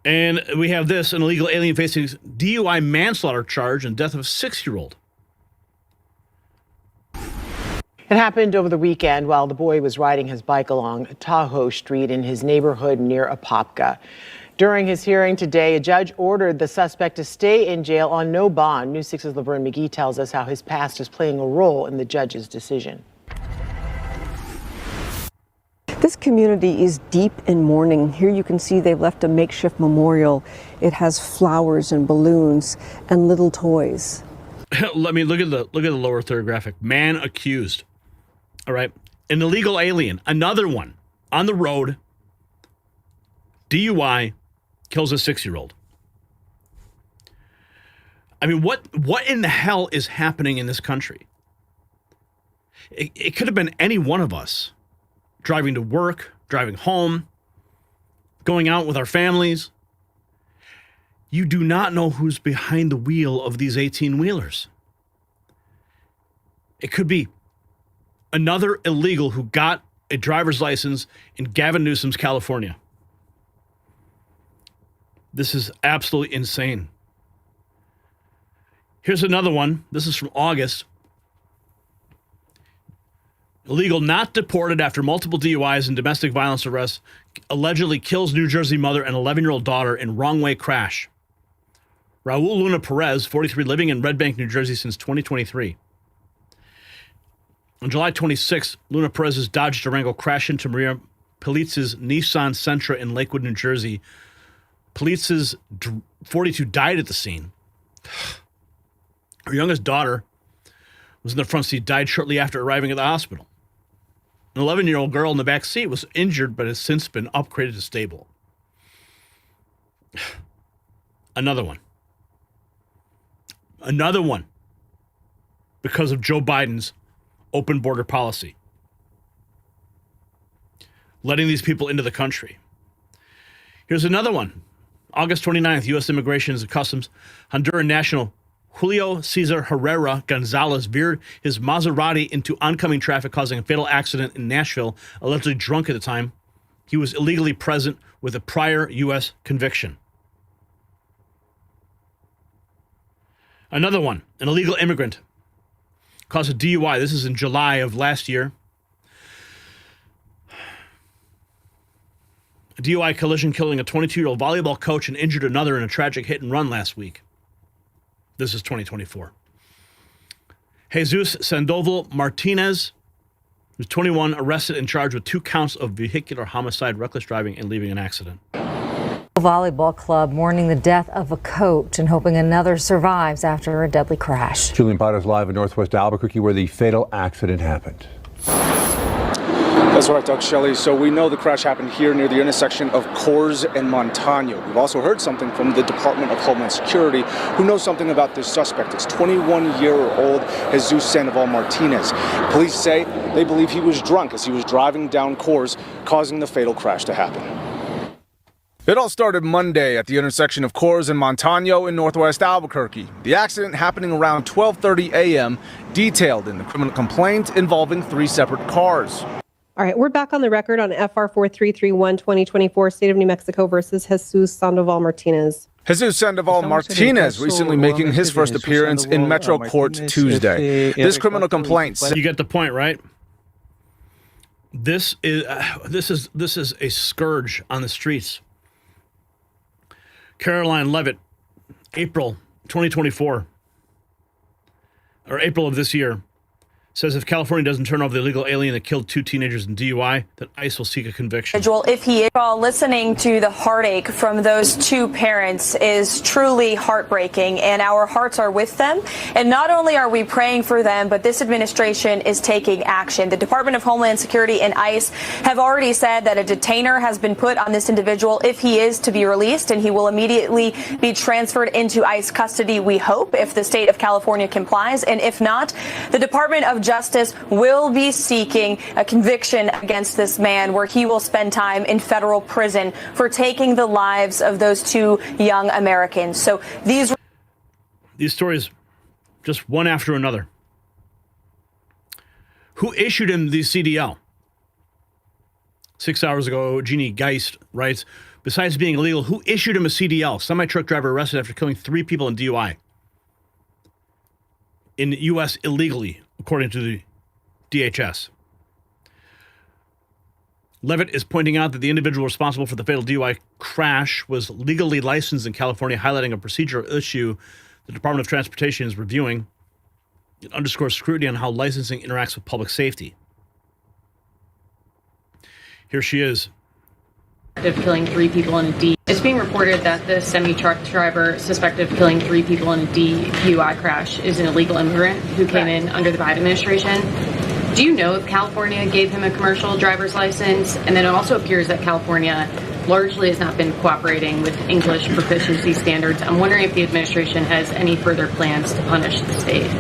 F: And we have this, an illegal alien facing DUI manslaughter charge and death of a 6-year-old.
U: It happened over the weekend while the boy was riding his bike along Tahoe Street in his neighborhood near Apopka. During his hearing today, a judge ordered the suspect to stay in jail on no bond. News 6's Laverne McGee tells us how his past is playing a role in the judge's decision.
V: This community is deep in mourning. Here you can see they've left a makeshift memorial. It has flowers and balloons and little toys.
F: Let me look at the lower third graphic. Man accused. All right. An illegal alien, another one on the road, DUI, kills a 6-year-old. I mean, what in the hell is happening in this country? It could have been any one of us driving to work, driving home, going out with our families. You do not know who's behind the wheel of these 18-wheelers. It could be another illegal who got a driver's license in Gavin Newsom's California. This is absolutely insane. Here's another one. This is from August. Illegal not deported after multiple DUIs and domestic violence arrests, allegedly kills New Jersey mother and 11-year-old daughter in wrong-way crash. Raul Luna Perez, 43, living in Red Bank, New Jersey since 2023. On July 26, Luna Perez's Dodge Durango crashed into Maria Politz's Nissan Sentra in Lakewood, New Jersey. Politz's 42 died at the scene. Her youngest daughter was in the front seat, died shortly after arriving at the hospital. An 11-year-old girl in the back seat was injured, but has since been upgraded to stable. Another one. Another one. Because of Joe Biden's open border policy. Letting these people into the country. Here's another one. August 29th, U.S. Immigration and Customs, Honduran national Julio Cesar Herrera Gonzalez veered his Maserati into oncoming traffic, causing a fatal accident in Nashville, allegedly drunk at the time. He was illegally present with a prior U.S. conviction. Another one, an illegal immigrant caused a DUI. This is in July of last year. A DUI collision killing a 22-year-old volleyball coach and injured another in a tragic hit and run last week. This is 2024. Jesus Sandoval Martinez, who's 21, arrested and charged with 2 counts of vehicular homicide, reckless driving, and leaving an accident.
A: Volleyball club mourning the death of a coach and hoping another survives after a deadly crash.
B: Julian Potter's live in Northwest Albuquerque where the fatal accident happened.
W: That's right, Doug Shelley. So we know the crash happened here near the intersection of Coors and Montano. We've also heard something from the Department of Homeland Security, who knows something about this suspect. It's 21-year-old Jesus Sandoval Martinez. Police say they believe he was drunk as he was driving down Coors, causing the fatal crash to happen. It all started Monday at the intersection of Coors and Montano in Northwest Albuquerque. The accident happening around 12:30 a.m., detailed in the criminal complaint involving 3 separate cars.
X: All right, we're back on the record on FR 4331 2024, State of New Mexico versus Jesus Sandoval Martinez.
W: Jesus Sandoval Martinez recently making his first appearance in Metro Court Tuesday. This criminal complaint said,
F: you get the point, right? This is a scourge on the streets. Caroline Levitt, April 2024, or April of this year, says if California doesn't turn over the illegal alien that killed 2 teenagers in DUI, then ICE will seek a conviction.
K: If he is listening to the heartache from those 2 parents is truly heartbreaking, and our hearts are with them. And not only are we praying for them, but this administration is taking action. The Department of Homeland Security and ICE have already said that a detainer has been put on this individual if he is to be released, and he will immediately be transferred into ICE custody, we hope, if the state of California complies. And if not, the Department of Justice will be seeking a conviction against this man, where he will spend time in federal prison for taking the lives of those 2 young Americans. So these
F: stories, just one after another. Who issued him the CDL? 6 hours ago, Jeannie Geist writes, besides being illegal, who issued him a CDL? Semi-truck driver arrested after killing 3 people in DUI. In the U.S. illegally, according to the DHS. Levitt is pointing out that the individual responsible for the fatal DUI crash was legally licensed in California, highlighting a procedural issue the Department of Transportation is reviewing. It underscores scrutiny on how licensing interacts with public safety. Here she is.
Y: Of killing 3 people in a D. It's being reported that the semi-truck driver suspected of killing 3 people in a DUI crash is an illegal immigrant who came in under the Biden administration. Do you know if California gave him a commercial driver's license? And then it also appears that California largely has not been cooperating with English proficiency standards. I'm wondering if the administration has any further plans to punish the state.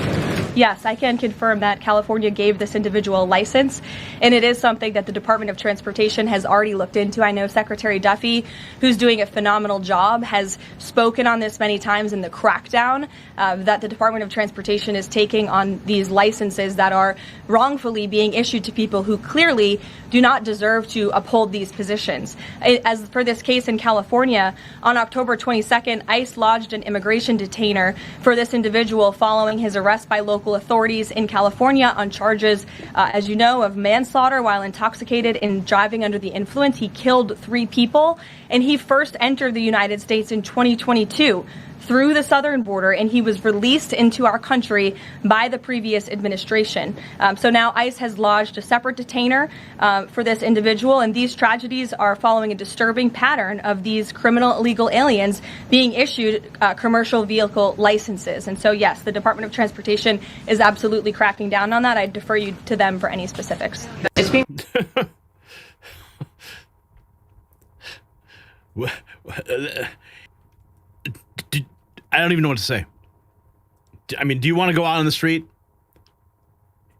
K: Yes, I can confirm that California gave this individual a license, and it is something that the Department of Transportation has already looked into. I know Secretary Duffy, who's doing a phenomenal job, has spoken on this many times in the crackdown that the Department of Transportation is taking on these licenses that are wrongfully being issued to people who clearly do not deserve to uphold these positions. As for this case in California, on October 22nd, ICE lodged an immigration detainer for this individual following his arrest by local authorities in California on charges, as you know, of manslaughter while intoxicated and driving under the influence. He killed 3 people, and he first entered the United States in 2022 through the southern border, and he was released into our country by the previous administration. So now ICE has lodged a separate detainer for this individual, and these tragedies are following a disturbing pattern of these criminal illegal aliens being issued commercial vehicle licenses. And so, yes, the Department of Transportation is absolutely cracking down on that. I defer you to them for any specifics.
F: I don't even know what to say. I mean, do you want to go out on the street?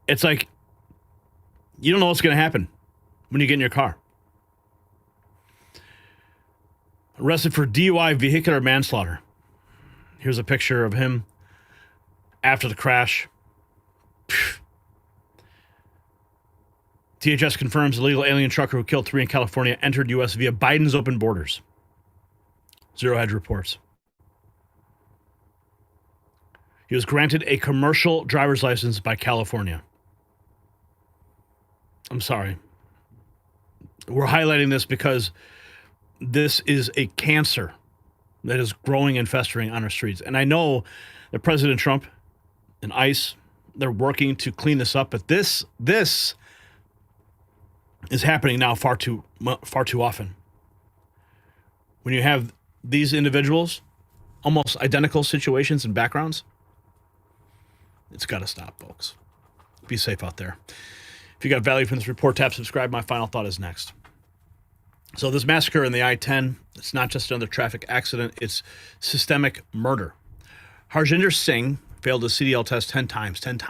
F: It's like, you don't know what's going to happen when you get in your car. Arrested for DUI vehicular manslaughter. Here's a picture of him after the crash. DHS confirms illegal alien trucker who killed 3 in California entered U.S. via Biden's open borders. Zero Hedge reports. He was granted a commercial driver's license by California. I'm sorry. We're highlighting this because this is a cancer that is growing and festering on our streets. And I know that President Trump and ICE, they're working to clean this up, but this is happening now far too often. when you have these individuals, almost identical situations and backgrounds, it's got to stop, folks. Be safe out there. If you got value from this report, tap subscribe. My final thought is next. So this massacre in the I-10, it's not just another traffic accident, it's systemic murder. Harjinder Singh failed his CDL test 10 times. And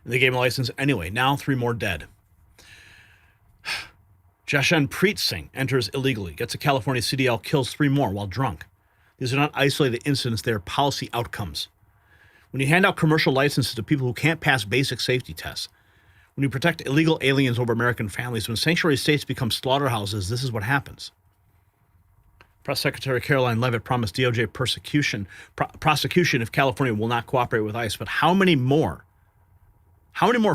F: they gave him a license anyway. Now 3 more dead. Jashanpreet Singh enters illegally, gets a California CDL, kills 3 more while drunk. These are not isolated incidents, they are policy outcomes. When you hand out commercial licenses to people who can't pass basic safety tests, when you protect illegal aliens over American families, when sanctuary states become slaughterhouses, this is what happens. Press Secretary Caroline Leavitt promised DOJ prosecution if California will not cooperate with ICE. But how many more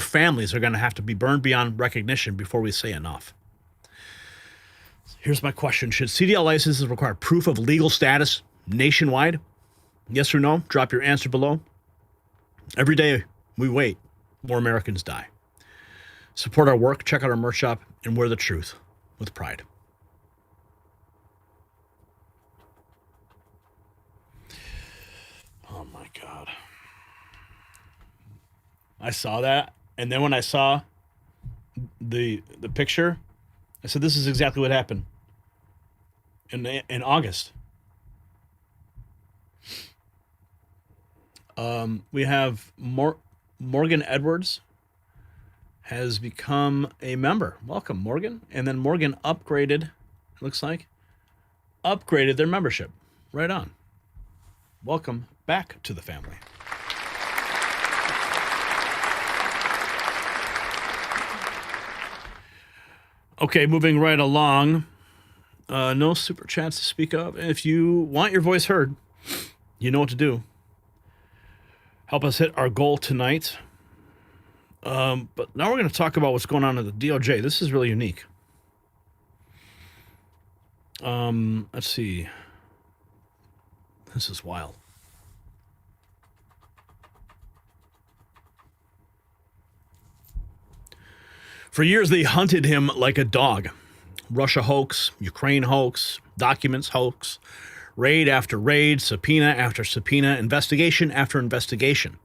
F: families are going to have to be burned beyond recognition before we say enough? Here's my question. Should CDL licenses require proof of legal status nationwide? Yes or no? Drop your answer below. Every day we wait, more Americans die. Support our work, check out our merch shop, and wear the truth with pride. Oh my God. I saw that, and then when I saw the picture, I said, this is exactly what happened in August. We have Morgan Edwards has become a member. Welcome, Morgan. And then Morgan upgraded, looks like, their membership. Right on. Welcome back to the family. Okay, moving right along. No super chats to speak of. If you want your voice heard, you know what to do. Help us hit our goal tonight. But now we're going to talk about what's going on at the DOJ. This is really unique. Let's see. This is wild. For years, they hunted him like a dog. Russia hoax, Ukraine hoax, documents hoax, raid after raid, subpoena after subpoena, investigation after investigation.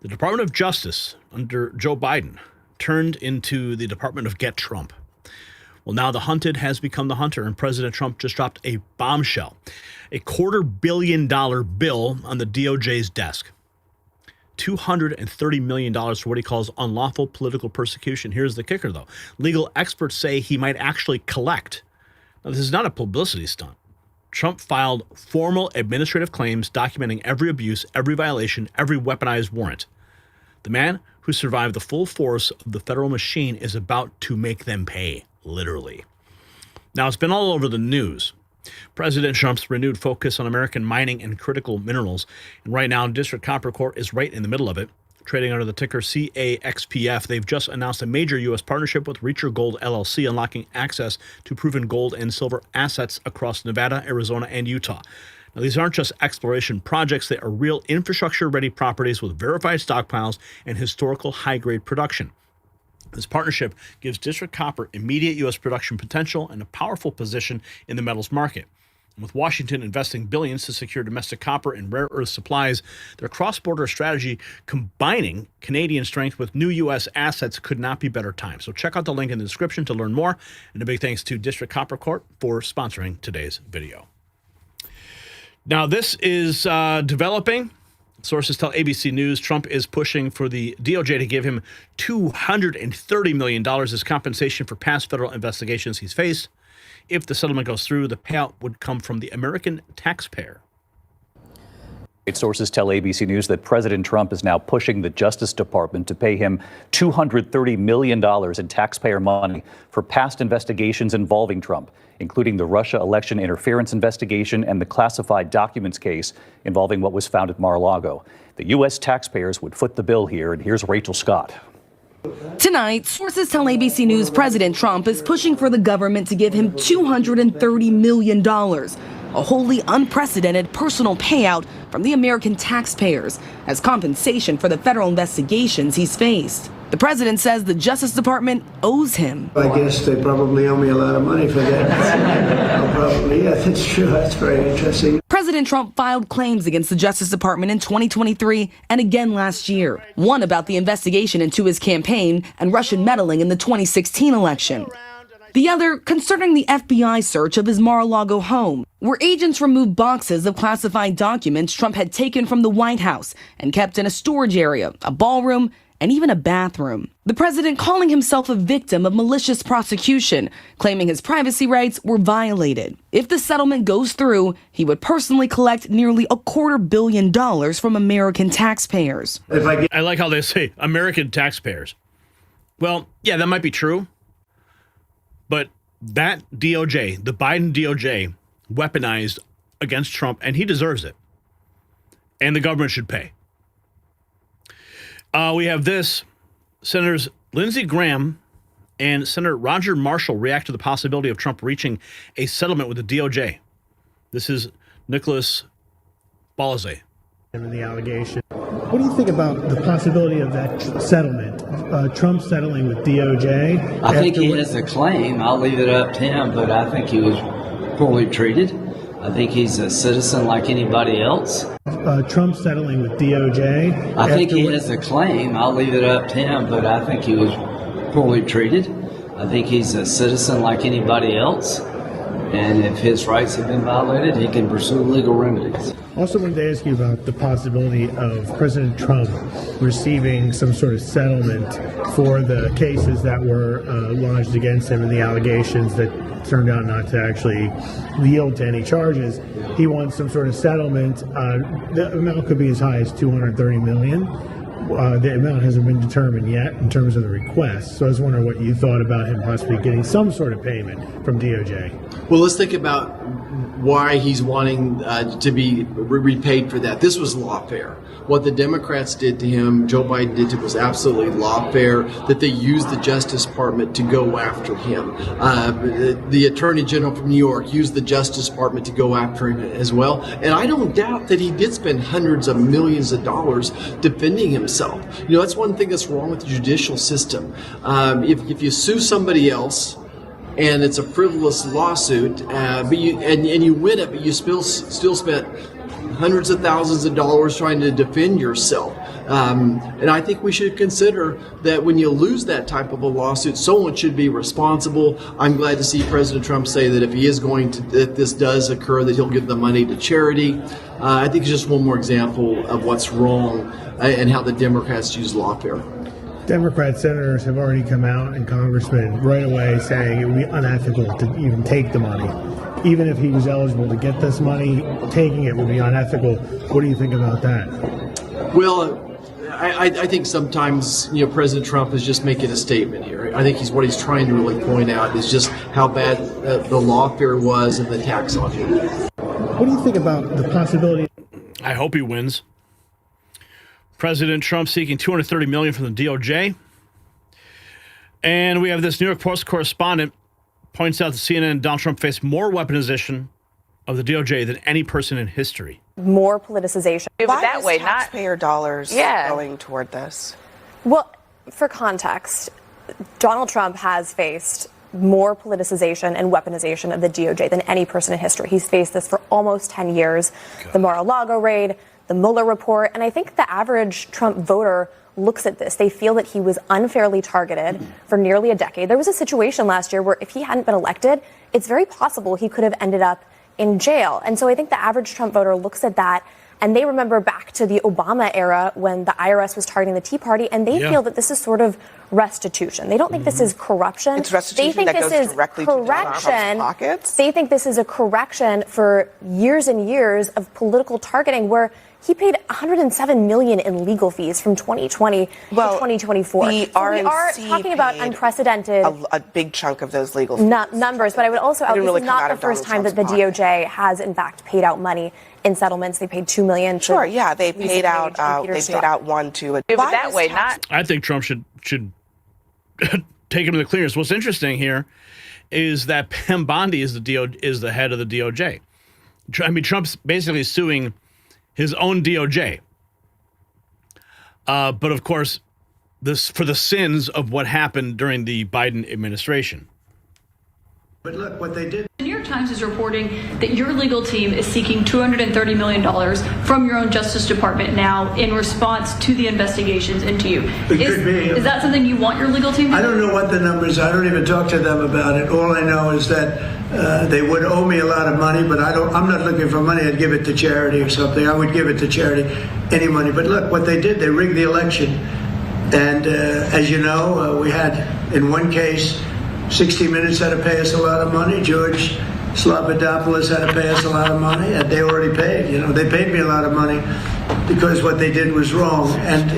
F: The Department of Justice under Joe Biden turned into the Department of Get Trump. Well, now the hunted has become the hunter, and President Trump just dropped a bombshell. A $250 million bill on the DOJ's desk. $230 million for what he calls unlawful political persecution. Here's the kicker, though. Legal experts say he might actually collect. Now, this is not a publicity stunt. Trump filed formal administrative claims documenting every abuse, every violation, every weaponized warrant. The man who survived the full force of the federal machine is about to make them pay, literally. Now, it's been all over the news. President Trump's renewed focus on American mining and critical minerals. And right now, District Copper Corp is right in the middle of it. Trading under the ticker CAXPF, they've just announced a major U.S. partnership with Reacher Gold LLC, unlocking access to proven gold and silver assets across Nevada, Arizona, and Utah. Now, these aren't just exploration projects. They are real infrastructure-ready properties with verified stockpiles and historical high-grade production. This partnership gives District Copper immediate U.S. production potential and a powerful position in the metals market. And with Washington investing billions to secure domestic copper and rare earth supplies, their cross-border strategy combining Canadian strength with new U.S. assets could not be better timed. So check out the link in the description to learn more. And a big thanks to District Copper Corp for sponsoring today's video. Now, this is developing. Sources tell ABC News Trump is pushing for the DOJ to give him $230 million as compensation for past federal investigations he's faced. If the settlement goes through, the payout would come from the American taxpayer.
C: Sources tell ABC News that President Trump is now pushing the Justice Department to pay him $230 million in taxpayer money for past investigations involving Trump, including the Russia election interference investigation and the classified documents case involving what was found at Mar-a-Lago. The U.S. taxpayers would foot the bill here, and here's Rachel Scott.
D: Tonight, sources tell ABC News President Trump is pushing for the government to give him $230 million, a wholly unprecedented personal payout from the American taxpayers as compensation for the federal investigations he's faced. The president says the Justice Department owes him.
E: I guess they probably owe me a lot of money for that. Probably, yeah, that's true. That's very interesting.
D: President Trump filed claims against the Justice Department in 2023 and again last year. One about the investigation into his campaign and Russian meddling in the 2016 election. The other concerning the FBI search of his Mar-a-Lago home, where agents removed boxes of classified documents Trump had taken from the White House and kept in a storage area, a ballroom, and even a bathroom. The president calling himself a victim of malicious prosecution, claiming his privacy rights were violated. If the settlement goes through, he would personally collect nearly $250 million from American taxpayers.
F: I like how they say American taxpayers. Well, yeah, that might be true. But that DOJ, the Biden DOJ, weaponized against Trump, and he deserves it. And the government should pay. We have this. Senators Lindsey Graham and Senator Roger Marshall react to the possibility of Trump reaching a settlement with the DOJ. This is Nicholas Balazay.
G: And the allegation. What do you think about the possibility of that settlement, Trump settling with DOJ?
H: I think he has a claim. I'll leave it up to him, but I think he was poorly treated. I think he's a citizen like anybody else.
G: Trump settling with DOJ?
H: I think he has a claim. I'll leave it up to him, but I think he was poorly treated. I think he's a citizen like anybody else. And if his rights have been violated, he can pursue legal remedies.
G: Also wanted to ask you about the possibility of President Trump receiving some sort of settlement for the cases that were lodged against him and the allegations that turned out not to actually yield to any charges. He wants some sort of settlement. The amount could be as high as $230 million. The amount hasn't been determined yet in terms of the request. So I was wondering what you thought about him possibly getting some sort of payment from DOJ.
I: Well, let's think about why he's wanting to be repaid for that. This was lawfare. What the Democrats did to him, Joe Biden did to him, was absolutely lawfare, that they used the Justice Department to go after him. The Attorney General from New York used the Justice Department to go after him as well. And I don't doubt that he did spend hundreds of millions of dollars defending himself. You know, that's one thing that's wrong with the judicial system. If you sue somebody else, and it's a frivolous lawsuit, but you win it, but you still spent hundreds of thousands of dollars trying to defend yourself. And I think we should consider that when you lose that type of a lawsuit, someone should be responsible. I'm glad to see President Trump say that if he is going to, if this does occur, that he'll give the money to charity. I think it's just one more example of what's wrong and how the Democrats use lawfare.
G: Democrat senators have already come out and congressmen right away saying it would be unethical to even take the money. Even if he was eligible to get this money, taking it would be unethical. What do you think about that?
I: Well, I think sometimes, President Trump is just making a statement here. I think what he's trying to really point out is just how bad the lawfare was and the tax on him.
G: What do you think about the possibility?
F: I hope he wins. President Trump seeking $230 million from the DOJ. And we have this New York Post correspondent points out that CNN and Donald Trump face more weaponization of the DOJ than any person in history.
J: More politicization.
Z: Why that way, taxpayer dollars going toward this?
J: Well, for context, Donald Trump has faced more politicization and weaponization of the DOJ than any person in history. He's faced this for almost 10 years. The Mar-a-Lago raid, the Mueller report, and I think the average Trump voter looks at this. They feel that he was unfairly targeted for nearly a decade. There was a situation last year where if he hadn't been elected, it's very possible he could have ended up in jail. And so I think the average Trump voter looks at that and they remember back to the Obama era when the IRS was targeting the Tea Party, and they feel that this is sort of restitution. They don't think this is corruption.
Z: It's restitution
J: they think
Z: that
J: this
Z: goes
J: is
Z: directly to Donald Trump's pockets.
J: They think this is a correction for years and years of political targeting where he paid $107 million in legal fees from 2020 to 2024.
Z: The
J: so we are talking about unprecedented
Z: a big chunk of those legal fees.
J: Numbers, but I would also add this is not the first time that the DOJ has in fact paid out money in settlements. They paid $2 million.
Z: Sure, yeah, they paid out. They paid out one to it. That way, not.
F: I think Trump should take him to the clearance. What's interesting here is that Pam Bondi is the head of the DOJ. I mean, Trump's basically suing his own DOJ. But of course, for the sins of what happened during the Biden administration.
E: But look what they did.
L: The New York Times is reporting that your legal team is seeking $230 million from your own Justice Department now in response to the investigations into you.
E: It could be.
L: Is that something you want your legal team to do?
E: I don't know what the numbers are. I don't even talk to them about it. All I know is that they would owe me a lot of money, but I'm not looking for money. I'd give it to charity or something. I would give it to charity, any money. But look what they did. They rigged the election. And as you know, we had, in one case, 60 Minutes had to pay us a lot of money. George Slobodanopoulos had to pay us a lot of money. And they already paid. They paid me a lot of money because what they did was wrong. And,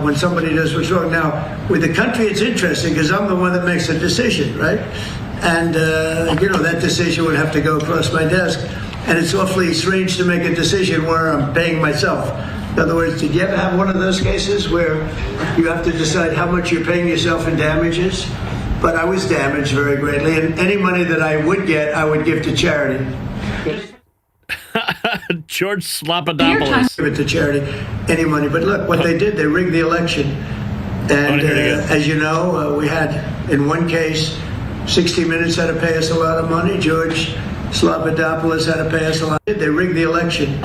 E: when somebody does what's wrong. Now, with the country, it's interesting because I'm the one that makes the decision, right? And, that decision would have to go across my desk. And it's awfully strange to make a decision where I'm paying myself. In other words, did you ever have one of those cases where you have to decide how much you're paying yourself in damages? But I was damaged very greatly, and any money that I would get, I would give to charity.
F: George Slobodanopoulos.
E: Give it to charity, any money. But look what they did. They rigged the election. And as you know, we had, in one case, 60 Minutes had to pay us a lot of money. George Slobodanopoulos had to pay us a lot. They rigged the election.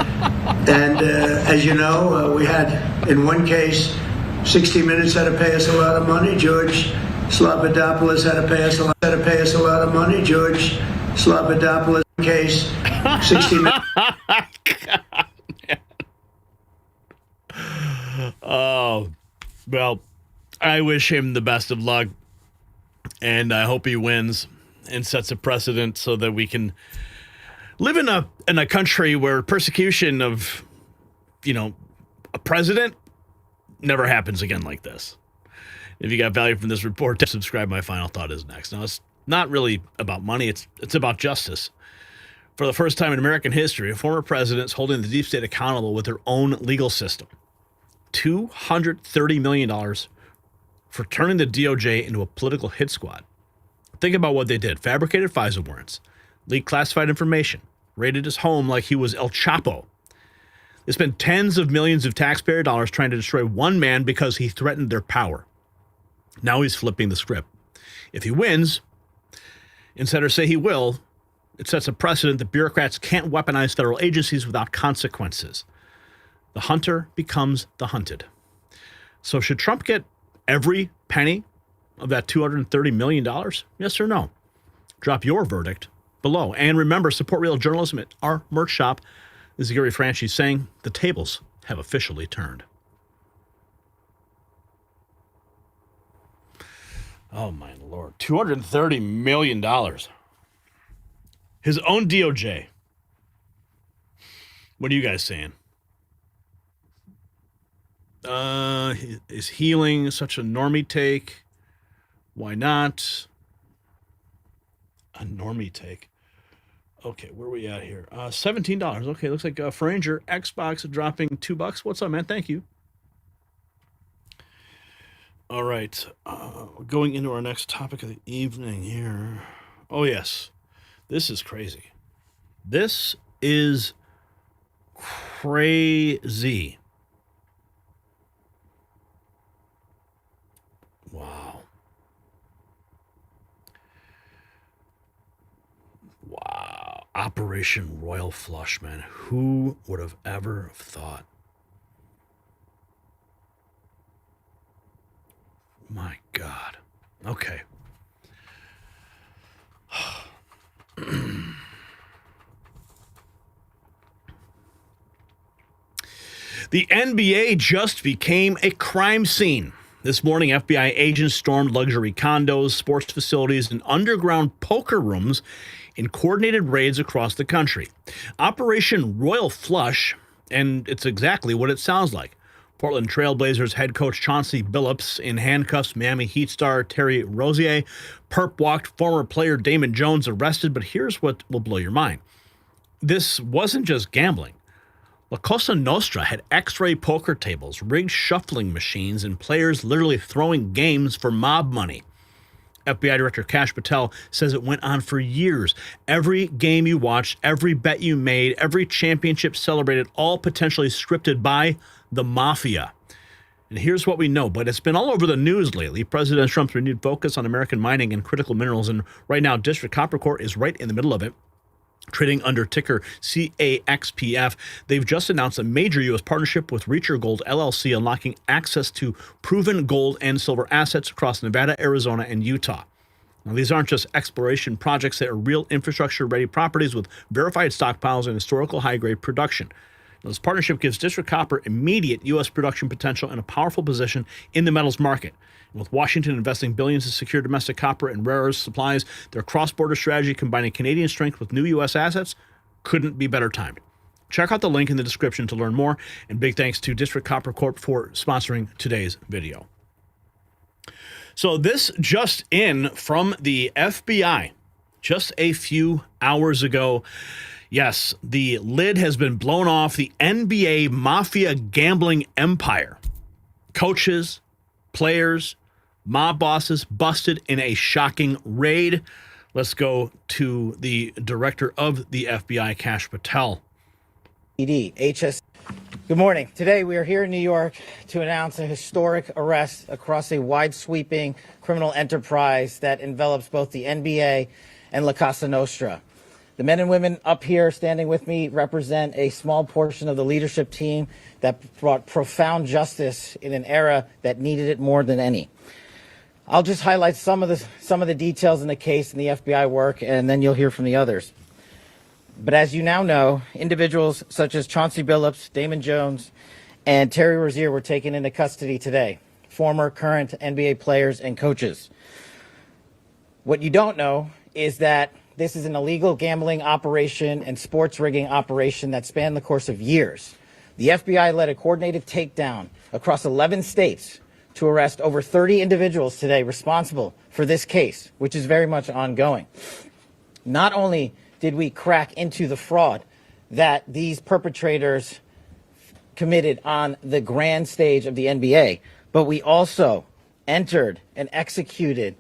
E: And as you know, we had, in one case, 60 Minutes had to pay us a lot of money. George Slobodanopoulos had to pay us a lot of money. George Slobodanopoulos case, 60 Minutes.
F: Oh, well, I wish him the best of luck, and I hope he wins and sets a precedent so that we can live in a country where persecution of, a president never happens again like this. If you got value from this report, subscribe. My final thought is next. Now, it's not really about money. It's about justice. For the first time in American history, a former president is holding the deep state accountable with their own legal system. $230 million for turning the DOJ into a political hit squad. Think about what they did. Fabricated FISA warrants, leaked classified information, raided his home like he was El Chapo. They spent tens of millions of taxpayer dollars trying to destroy one man because he threatened their power. Now he's flipping the script. If he wins, instead or say he will, it sets a precedent that bureaucrats can't weaponize federal agencies without consequences. The hunter becomes the hunted. So should Trump get every penny of that $230 million? Yes or no? Drop your verdict below. And remember, support real journalism at our merch shop. This is Gary Franchi saying the tables have officially turned. Oh, my Lord. $230 million. His own DOJ. What are you guys saying? Is healing such a normie take? Why not? A normie take. Okay, where are we at here? $17. Okay, looks like Franger Xbox dropping $2. What's up, man? Thank you. All right, going into our next topic of the evening here. Oh, yes, this is crazy. This is crazy. Wow. Wow. Operation Royal Flush, man. Who would have ever thought? My God. Okay. The NBA just became a crime scene. This morning, FBI agents stormed luxury condos, sports facilities, and underground poker rooms in coordinated raids across the country. Operation Royal Flush, and it's exactly what it sounds like. Portland Trailblazers head coach Chauncey Billups in handcuffs, Miami Heat star Terry Rozier perp-walked former player Damon Jones arrested, but here's what will blow your mind. This wasn't just gambling. La Cosa Nostra had X-ray poker tables, rigged shuffling machines, and players literally throwing games for mob money. FBI Director Kash Patel says it went on for years. Every game you watched, every bet you made, every championship celebrated, all potentially scripted by the Mafia. And here's what we know, but it's been all over the news lately. President Trump's renewed focus on American mining and critical minerals, and right now District Copper Corp is right in the middle of it, trading under ticker CAXPF. They've just announced a major U.S. partnership with Reacher Gold LLC, unlocking access to proven gold and silver assets across Nevada, Arizona, and Utah. Now, these aren't just exploration projects. They are real infrastructure-ready properties with verified stockpiles and historical high-grade production. Now, this partnership gives District Copper immediate U.S. production potential and a powerful position in the metals market. And with Washington investing billions to secure domestic copper and rare earth supplies, their cross-border strategy combining Canadian strength with new U.S. assets couldn't be better timed. Check out the link in the description to learn more, and big thanks to District Copper Corp for sponsoring today's video. So this just in from the FBI just a few hours ago. Yes, the lid has been blown off the NBA Mafia gambling empire. Coaches, players, mob bosses busted in a shocking raid. Let's go to the director of the FBI, Kash Patel.
M: Good morning. Today we are here in New York to announce a historic arrest across a wide-sweeping criminal enterprise that envelops both the NBA and La Cosa Nostra. The men and women up here standing with me represent a small portion of the leadership team that brought profound justice in an era that needed it more than any. I'll just highlight some of the details in the case and the FBI work, and then you'll hear from the others. But as you now know, individuals such as Chauncey Billups, Damon Jones, and Terry Rozier were taken into custody today, former, current NBA players and coaches. What you don't know is that this is an illegal gambling operation and sports rigging operation that spanned the course of years. The FBI led a coordinated takedown across 11 states to arrest over 30 individuals today responsible for this case, which is very much ongoing. Not only did we crack into the fraud that these perpetrators committed on the grand stage of the NBA, but we also entered and executed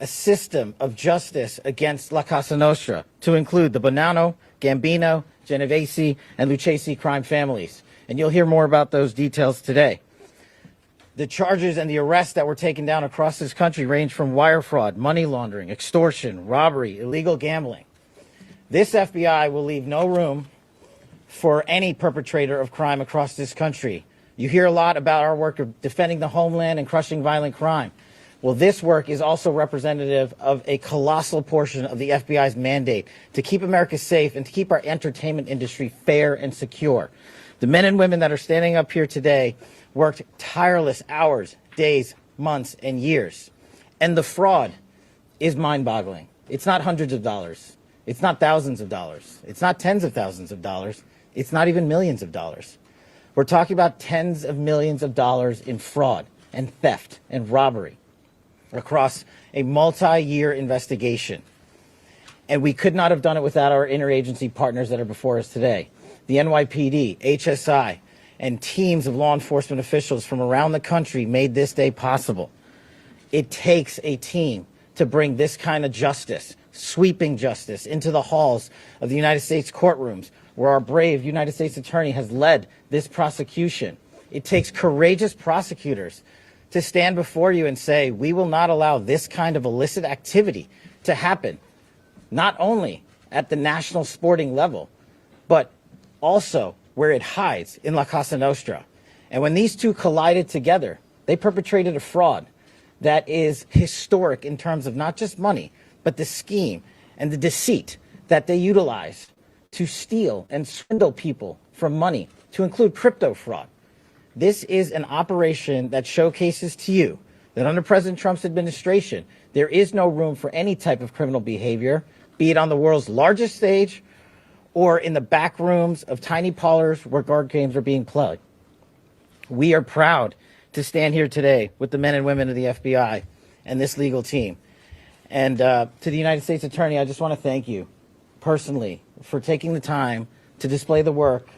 M: a system of justice against La Cosa Nostra to include the Bonanno, Gambino, Genovese, and Lucchese crime families. And you'll hear more about those details today. The charges and the arrests that were taken down across this country range from wire fraud, money laundering, extortion, robbery, illegal gambling. This FBI will leave no room for any perpetrator of crime across this country. You hear a lot about our work of defending the homeland and crushing violent crime. Well, this work is also representative of a colossal portion of the FBI's mandate to keep America safe and to keep our entertainment industry fair and secure. The men and women that are standing up here today worked tireless hours, days, months, and years. And the fraud is mind-boggling. It's not hundreds of dollars. It's not thousands of dollars. It's not tens of thousands of dollars. It's not even millions of dollars. We're talking about tens of millions of dollars in fraud and theft and robbery across a multi-year investigation. And we could not have done it without our interagency partners that are before us today. The NYPD, HSI, and teams of law enforcement officials from around the country made this day possible. It takes a team to bring this kind of justice, sweeping justice, into the halls of the United States courtrooms, where our brave United States attorney has led this prosecution. It takes courageous prosecutors to stand before you and say, we will not allow this kind of illicit activity to happen, not only at the national sporting level, but also where it hides in La Cosa Nostra. And when these two collided together, they perpetrated a fraud that is historic in terms of not just money, but the scheme and the deceit that they utilize to steal and swindle people for money, to include crypto fraud. This is an operation that showcases to you that under President Trump's administration, there is no room for any type of criminal behavior, be it on the world's largest stage or in the back rooms of tiny parlors where card games are being played. We are proud to stand here today with the men and women of the FBI and this legal team. And to the United States Attorney, I just want to thank you personally for taking the time to display the work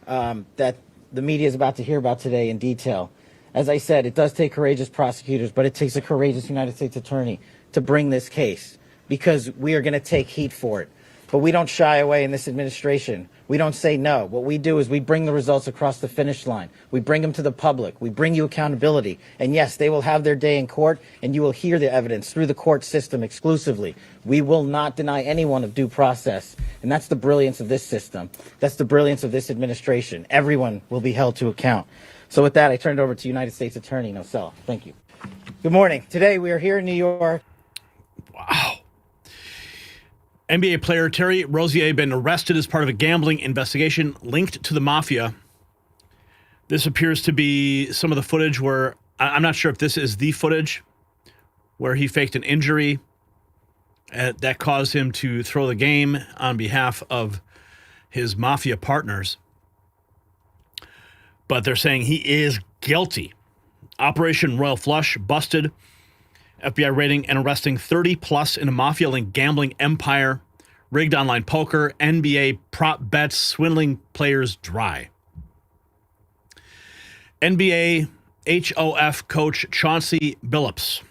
M: that the media is about to hear about today in detail. As I said, it does take courageous prosecutors, but it takes a courageous United States Attorney to bring this case, because we are going to take heat for it. But we don't shy away in this administration. We don't say no. What we do is we bring the results across the finish line. We bring them to the public. We bring you accountability. And yes, they will have their day in court, and you will hear the evidence through the court system exclusively. We will not deny anyone of due process. And that's the brilliance of this system. That's the brilliance of this administration. Everyone will be held to account. So with that, I turn it over to United States Attorney Nosell. Thank you. Good morning. Today we are here in New York.
F: Wow. NBA player Terry Rozier been arrested as part of a gambling investigation linked to the Mafia. This appears to be some of the footage where, I'm not sure if this is the footage, where he faked an injury that caused him to throw the game on behalf of his Mafia partners. But they're saying he is guilty. Operation Royal Flush busted. FBI raiding and arresting 30-plus in a Mafia-linked gambling empire, rigged online poker, NBA prop bets, swindling players dry. NBA HOF coach Chauncey Billups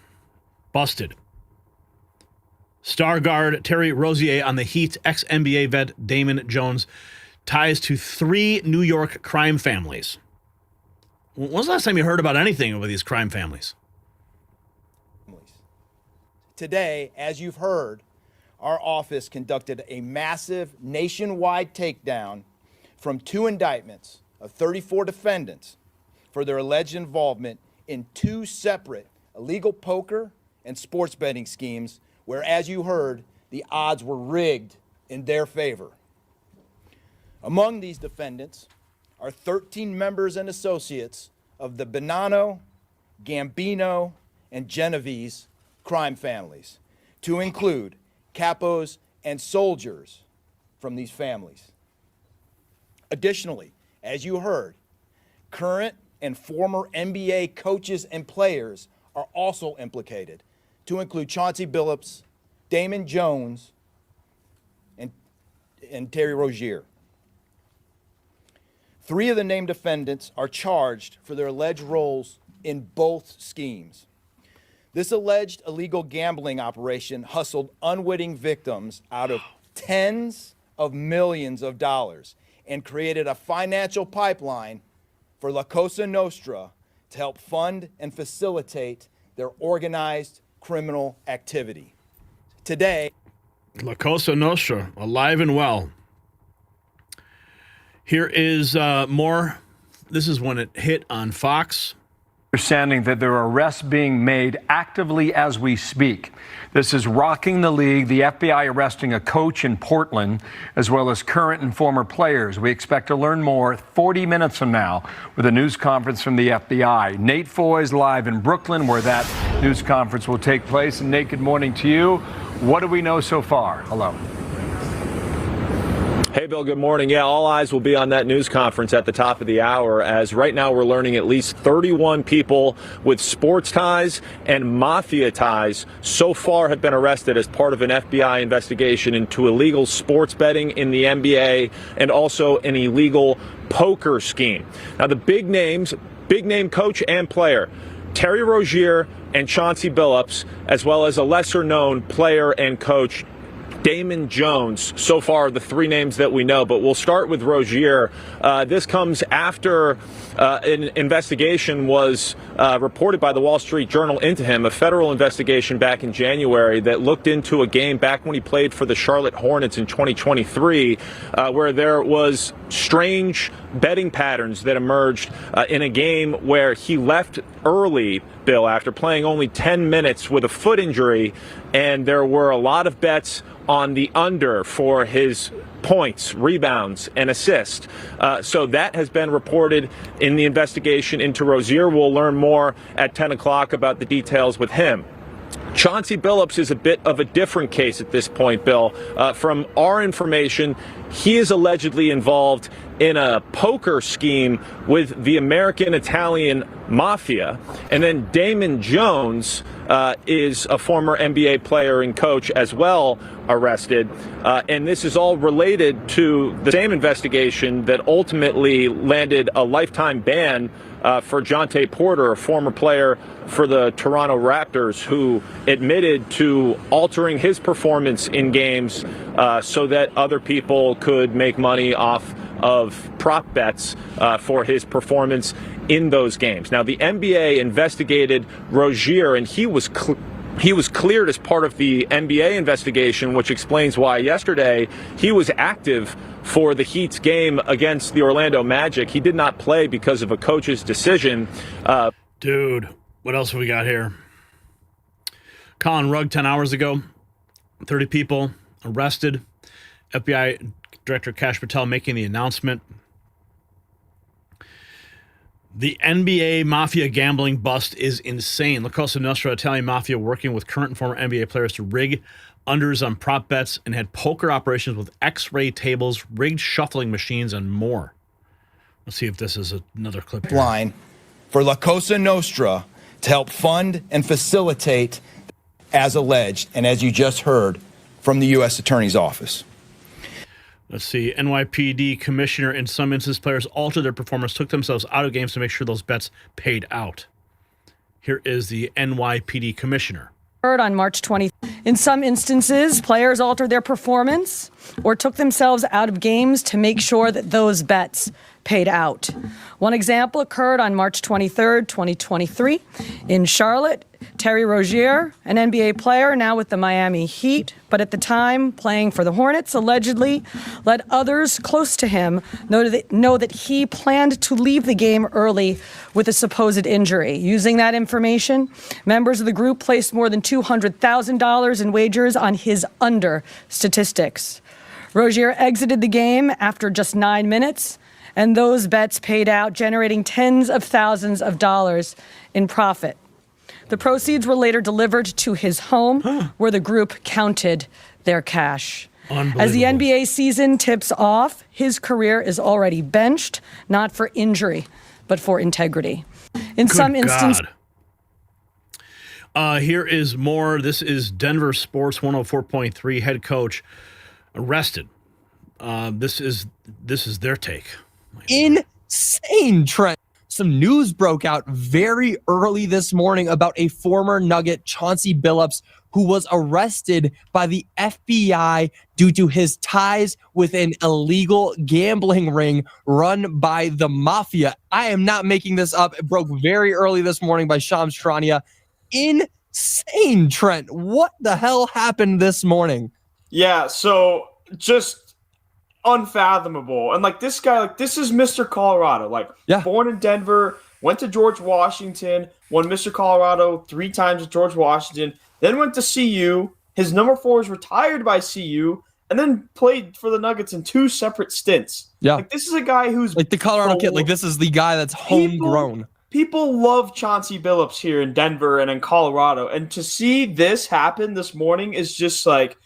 F: busted. Star guard Terry Rozier on the Heat, ex-NBA vet Damon Jones, ties to 3 New York crime families. When was the last time you heard about anything over these crime families?
N: Today, as you've heard, our office conducted a massive nationwide takedown from 2 indictments of 34 defendants for their alleged involvement in 2 separate illegal poker and sports betting schemes where, as you heard, the odds were rigged in their favor. Among these defendants are 13 members and associates of the Bonanno, Gambino, and Genovese crime families, to include capos and soldiers from these families. Additionally, as you heard, current and former NBA coaches and players are also implicated, to include Chauncey Billups, Damon Jones, and Terry Rozier. 3 of the named defendants are charged for their alleged roles in both schemes. This alleged illegal gambling operation hustled unwitting victims out of tens of millions of dollars and created a financial pipeline for La Cosa Nostra to help fund and facilitate their organized criminal activity. Today,
F: La Cosa Nostra, alive and well. Here is more. This is when it hit on Fox.
O: Understanding that there are arrests being made actively as we speak. This is rocking the league. The FBI arresting a coach in Portland, as well as current and former players. We expect to learn more 40 minutes from now with a news conference from the FBI. Nate Foy's live in Brooklyn, where that news conference will take place. And Nate, good morning to you. What do we know so far? Hello.
P: Hey, Bill, good morning. Yeah, all eyes will be on that news conference at the top of the hour, as right now we're learning at least 31 people with sports ties and mafia ties so far have been arrested as part of an FBI investigation into illegal sports betting in the NBA and also an illegal poker scheme. Now, the big names, big name coach and player, Terry Rozier and Chauncey Billups, as well as a lesser known player and coach, Damon Jones, so far the 3 names that we know, but we'll start with Rozier. This comes after an investigation was reported by the Wall Street Journal into him, a federal investigation back in January that looked into a game back when he played for the Charlotte Hornets in 2023, where there was strange betting patterns that emerged in a game where he left early, Bill, after playing only 10 minutes with a foot injury, and there were a lot of bets on the under for his points, rebounds, and assists. So that has been reported in the investigation into Rozier. We'll learn more at 10 o'clock about the details with him. Chauncey Billups is a bit of a different case at this point, Bill. From our information, he is allegedly involved in a poker scheme with the American-Italian Mafia. And then Damon Jones is a former NBA player and coach as well arrested. And this is all related to the same investigation that ultimately landed a lifetime ban for Jonte Porter, a former player for the Toronto Raptors, who admitted to altering his performance in games so that other people could make money off of prop bets for his performance in those games. Now, the NBA investigated Rozier, and he was cleared as part of the NBA investigation, which explains why yesterday he was active for the Heat's game against the Orlando Magic. He did not play because of a coach's decision.
F: Dude, what else have we got here? Colin Rugg 10 hours ago, 30 people arrested. FBI Director Kash Patel making the announcement. The NBA Mafia gambling bust is insane. La Cosa Nostra Italian Mafia working with current and former NBA players to rig unders on prop bets and had poker operations with X-ray tables, rigged shuffling machines, and more. Let's see if this is another clip here.
N: Line for La Cosa Nostra to help fund and facilitate, as alleged, and as you just heard from the U.S. Attorney's Office.
F: Let's see. NYPD commissioner, in some instances, players altered their performance, took themselves out of games to make sure those bets paid out. Here is the NYPD commissioner.
Q: On March 20th. In some instances, players altered their performance or took themselves out of games to make sure that those bets paid out. One example occurred on March 23rd, 2023 in Charlotte. Terry Rozier, an NBA player now with the Miami Heat, but at the time playing for the Hornets, allegedly let others close to him know that he planned to leave the game early with a supposed injury. Using that information, members of the group placed more than $200,000 in wagers on his under statistics. Rozier exited the game after just 9 minutes, and those bets paid out, generating tens of thousands of dollars in profit. The proceeds were later delivered to his home, where the group counted their cash. As the NBA season tips off, his career is already benched, not for injury, but for integrity. In some instances.
F: Here is more. This is Denver Sports 104.3 head coach arrested. This is their take.
R: Insane, Trent. Some news broke out very early this morning about a former Nugget, Chauncey Billups, who was arrested by the FBI due to his ties with an illegal gambling ring run by the Mafia. I am not making this up. It broke very early this morning by Shams Charania. Insane, Trent. What the hell happened this morning?
S: Yeah, so just unfathomable. And like this guy, like this is Mr. Colorado, like born in Denver, went to George Washington, won Mr. Colorado 3 times at George Washington, then went to CU. His number 4 is retired by CU, and then played for the Nuggets in 2 separate stints.
R: Yeah.
S: Like this is a guy who's
R: like the Colorado kid. Like this is the guy that's homegrown.
S: People love Chauncey Billups here in Denver and in Colorado. And to see this happen this morning is just like,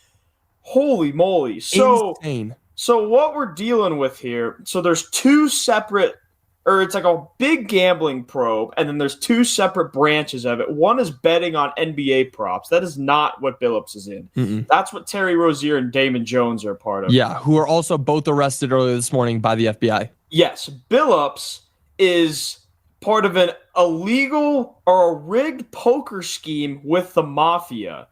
S: holy moly. So
R: insane.
S: So what we're dealing with here, so there's 2 separate, or it's like a big gambling probe, and then there's 2 separate branches of it. One is betting on NBA props. That is not what Billups is in.
R: Mm-mm.
S: That's what Terry Rozier and Damon Jones are a part of.
R: Yeah, who are also both arrested earlier this morning by the FBI.
S: Yes, Billups is part of an illegal or a rigged poker scheme with the Mafia.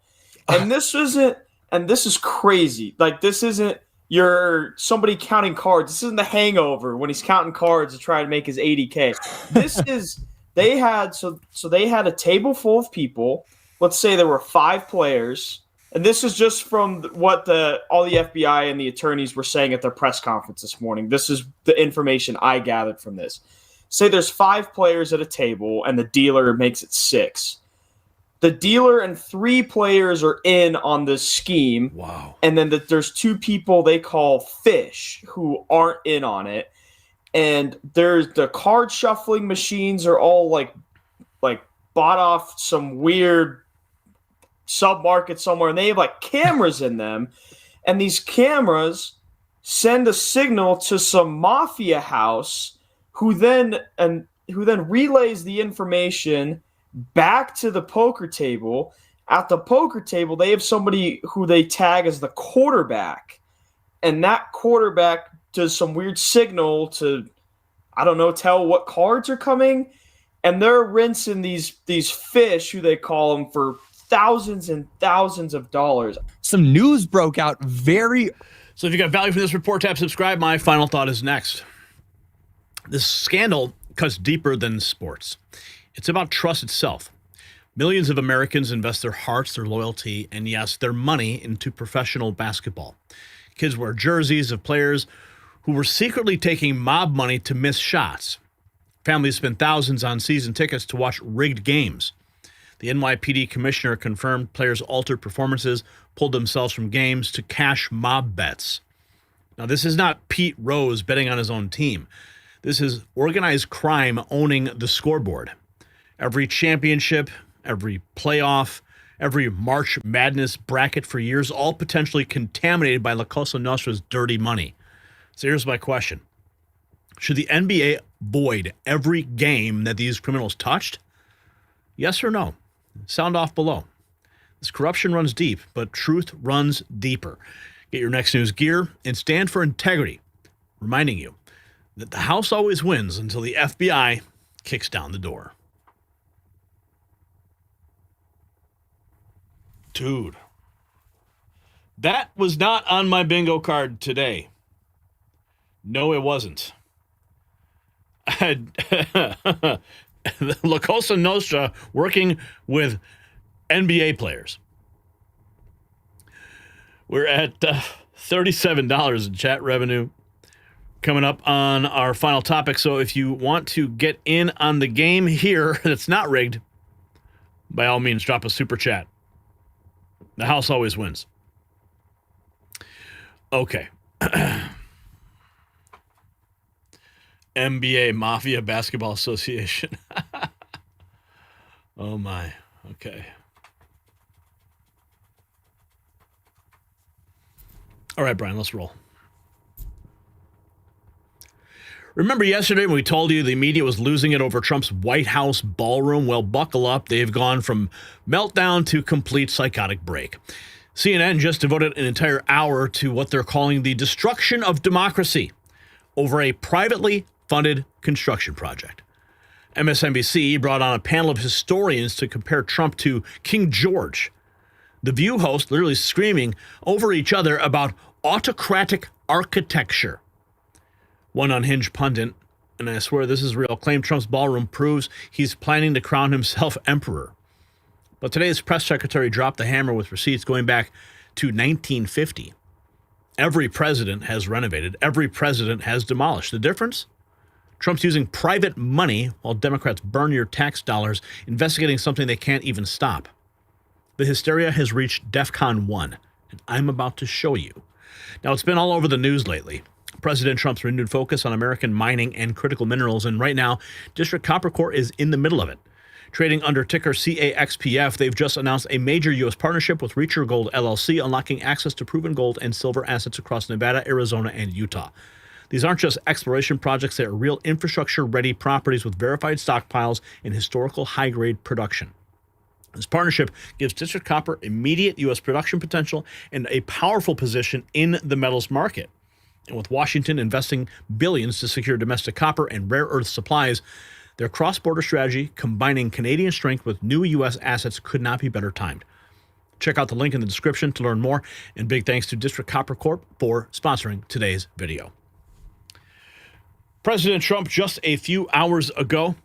S: And this is crazy. Like this isn't you're somebody counting cards. This isn't The Hangover when he's counting cards to try to make his 80K. This is they had a table full of people. Let's say there were 5 players, and this is just from what all the FBI and the attorneys were saying at their press conference this morning. This is the information I gathered from this. Say there's 5 players at a table, and the dealer makes it 6. The dealer and 3 players are in on this scheme.
F: Wow.
S: And then there's 2 people they call fish who aren't in on it. And there's the card shuffling machines are all like bought off some weird sub-market somewhere. And they have like cameras in them. And these cameras send a signal to some Mafia house who then relays the information back to the poker table. At the poker table, they have somebody who they tag as the quarterback. And that quarterback does some weird signal to, I don't know, tell what cards are coming. And they're rinsing these fish, who they call them, for thousands and thousands of dollars.
R: Some news broke out very...
F: So if you got value from this report, tap subscribe. My final thought is next. This scandal cuts deeper than sports. It's about trust itself. Millions of Americans invest their hearts, their loyalty, and yes, their money into professional basketball. Kids wear jerseys of players who were secretly taking mob money to miss shots. Families spend thousands on season tickets to watch rigged games. The NYPD commissioner confirmed players altered performances, pulled themselves from games to cash mob bets. Now, this is not Pete Rose betting on his own team. This is organized crime owning the scoreboard. Every championship, every playoff, every March Madness bracket for years, all potentially contaminated by La Cosa Nostra's dirty money. So here's my question. Should the NBA void every game that these criminals touched? Yes or no? Sound off below. This corruption runs deep, but truth runs deeper. Get your next news gear and stand for integrity, reminding you that the House always wins until the FBI kicks down the door. Dude, that was not on my bingo card today. No, it wasn't. La Cosa Nostra working with NBA players. We're at $37 in chat revenue coming up on our final topic. So if you want to get in on the game here that's not rigged, by all means, drop a super chat. The House always wins. Okay. NBA Mafia Basketball Association. Oh my. Okay. All right, Brian, let's roll. Remember yesterday when we told you the media was losing it over Trump's White House ballroom? Well, buckle up. They've gone from meltdown to complete psychotic break. CNN just devoted an entire hour to what they're calling the destruction of democracy over a privately funded construction project. MSNBC brought on a panel of historians to compare Trump to King George. The View host literally screaming over each other about autocratic architecture. One unhinged pundit, and I swear this is real, claimed Trump's ballroom proves he's planning to crown himself emperor. But today's press secretary dropped the hammer with receipts going back to 1950. Every president has renovated. Every president has demolished. The difference? Trump's using private money while Democrats burn your tax dollars investigating something they can't even stop. The hysteria has reached DEFCON 1, and I'm about to show you. Now, it's been all over the news lately. President Trump's renewed focus on American mining and critical minerals, and right now, District Copper Corp is in the middle of it. Trading under ticker CAXPF, they've just announced a major U.S. partnership with Reacher Gold LLC, unlocking access to proven gold and silver assets across Nevada, Arizona, and Utah. These aren't just exploration projects, they are real infrastructure-ready properties with verified stockpiles and historical high-grade production. This partnership gives District Copper immediate U.S. production potential and a powerful position in the metals market. And with Washington investing billions to secure domestic copper and rare earth supplies, their cross-border strategy, combining Canadian strength with new U.S. assets, could not be better timed. Check out the link in the description to learn more, and big thanks to District Copper Corp for sponsoring today's video. President Trump just a few hours ago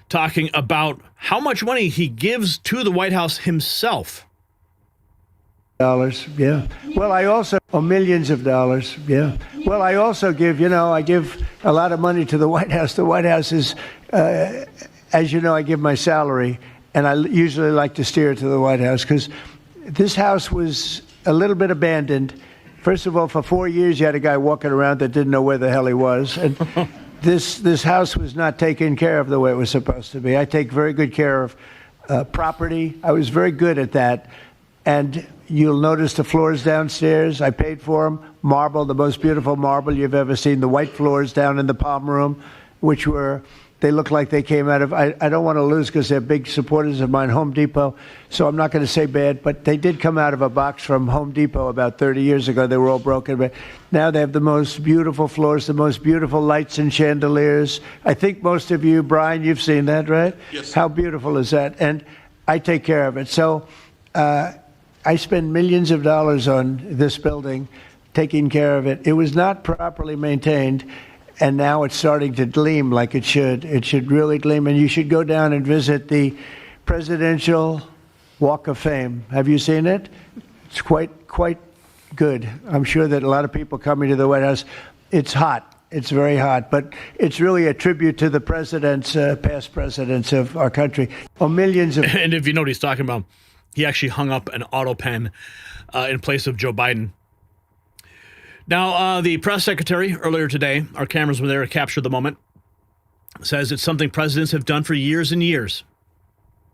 F: talking about how much money he gives to the White House himself.
E: Dollars, yeah. Well, I also, millions of dollars, yeah. Well, I also give, I give a lot of money to the White House. The White House is, as you know, I give my salary, and I usually like to steer it to the White House because this house was a little bit abandoned. First of all, for 4 years, you had a guy walking around that didn't know where the hell he was. And this house was not taken care of the way it was supposed to be. I take very good care of property. I was very good at that. And you'll notice the floors downstairs, I paid for them. Marble, the most beautiful marble you've ever seen. The white floors down in the Palm Room, which were They look like they came out of, I don't want to lose because they're big supporters of mine, Home Depot, so I'm not going to say bad, but they did come out of a box from Home Depot about 30 years ago. They were all broken, but now they have the most beautiful floors, the most beautiful lights and chandeliers. I think most of you, Brian, you've seen that, right? Yes. How beautiful is that? And I take care of it. So I spend millions of dollars on this building, taking care of it. It was not properly maintained. And now it's starting to gleam like it should. It should really gleam. And you should go down and visit the Presidential Walk of Fame. Have you seen it? It's quite good. I'm sure that a lot of people coming to the White House, it's hot. It's very hot. But it's really a tribute to the presidents, past presidents of our country. Oh, millions of...
F: And if you know what he's talking about, he actually hung up an auto pen in place of Joe Biden. Now, the press secretary earlier today, our cameras were there to capture the moment, says it's something presidents have done for years and years.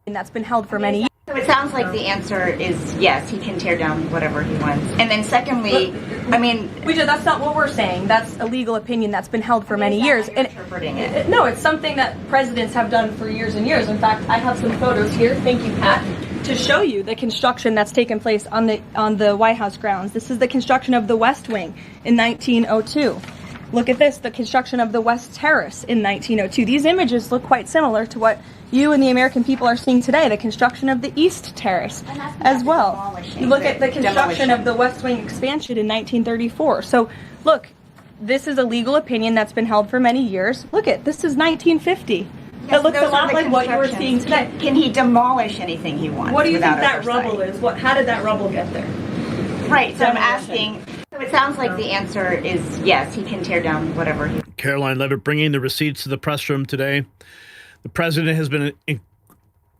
K: And that's been held for many years.
A: So it sounds like the answer is yes, he can tear down whatever he wants. And then secondly,
K: that's not what we're saying. That's a legal opinion that's been held for many years. And
A: interpreting it.
K: No, it's something that presidents have done for years and years. In fact, I have some photos here. Thank you, Pat. To show you the construction that's taken place on the White House grounds. This is the construction of the West Wing in 1902. Look at this, the construction of the West Terrace in 1902. These images look quite similar to what you and the American people are seeing today, the construction of the East Terrace as well. You look at the construction of the West Wing expansion in 1934. So look, this is a legal opinion that's been held for many years. Look at, this is 1950. It looks a lot like what you were seeing today.
A: Can he demolish anything he wants?
K: What do you think that
A: oversight?
K: rubble is? How did that rubble get there?
A: Right, so I'm asking, so it sounds like the answer is yes, he can tear down whatever he wants.
F: Caroline Levitt bringing the receipts to the press room today. The president has been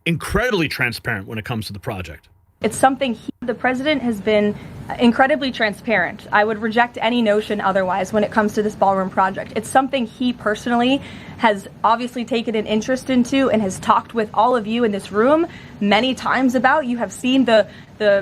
F: incredibly transparent when it comes to the project.
K: It's something the president has been incredibly transparent. I would reject any notion otherwise when it comes to this ballroom project. It's something he personally has obviously taken an interest into and has talked with all of you in this room many times about. You have seen the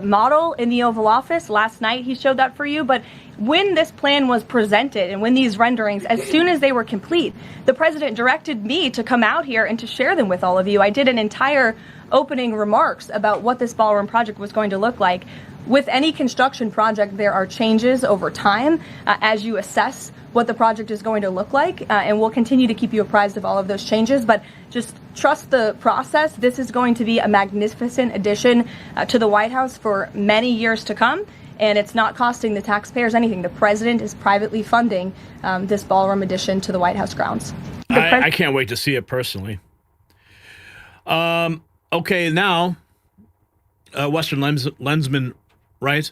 K: model in the Oval Office. Last night he showed that for you. But when this plan was presented and when these renderings, as soon as they were complete, the president directed me to come out here and to share them with all of you. I did an entire opening remarks about what this ballroom project was going to look like. With any construction project, there are changes over time as you assess what the project is going to look like, and we'll continue to keep you apprised of all of those changes, but just trust the process. This is going to be a magnificent addition to the White House for many years to come, and it's not costing the taxpayers anything. The president is privately funding this ballroom addition to the White House grounds.
F: I can't wait to see it personally. Okay, now, Western Lensman, right?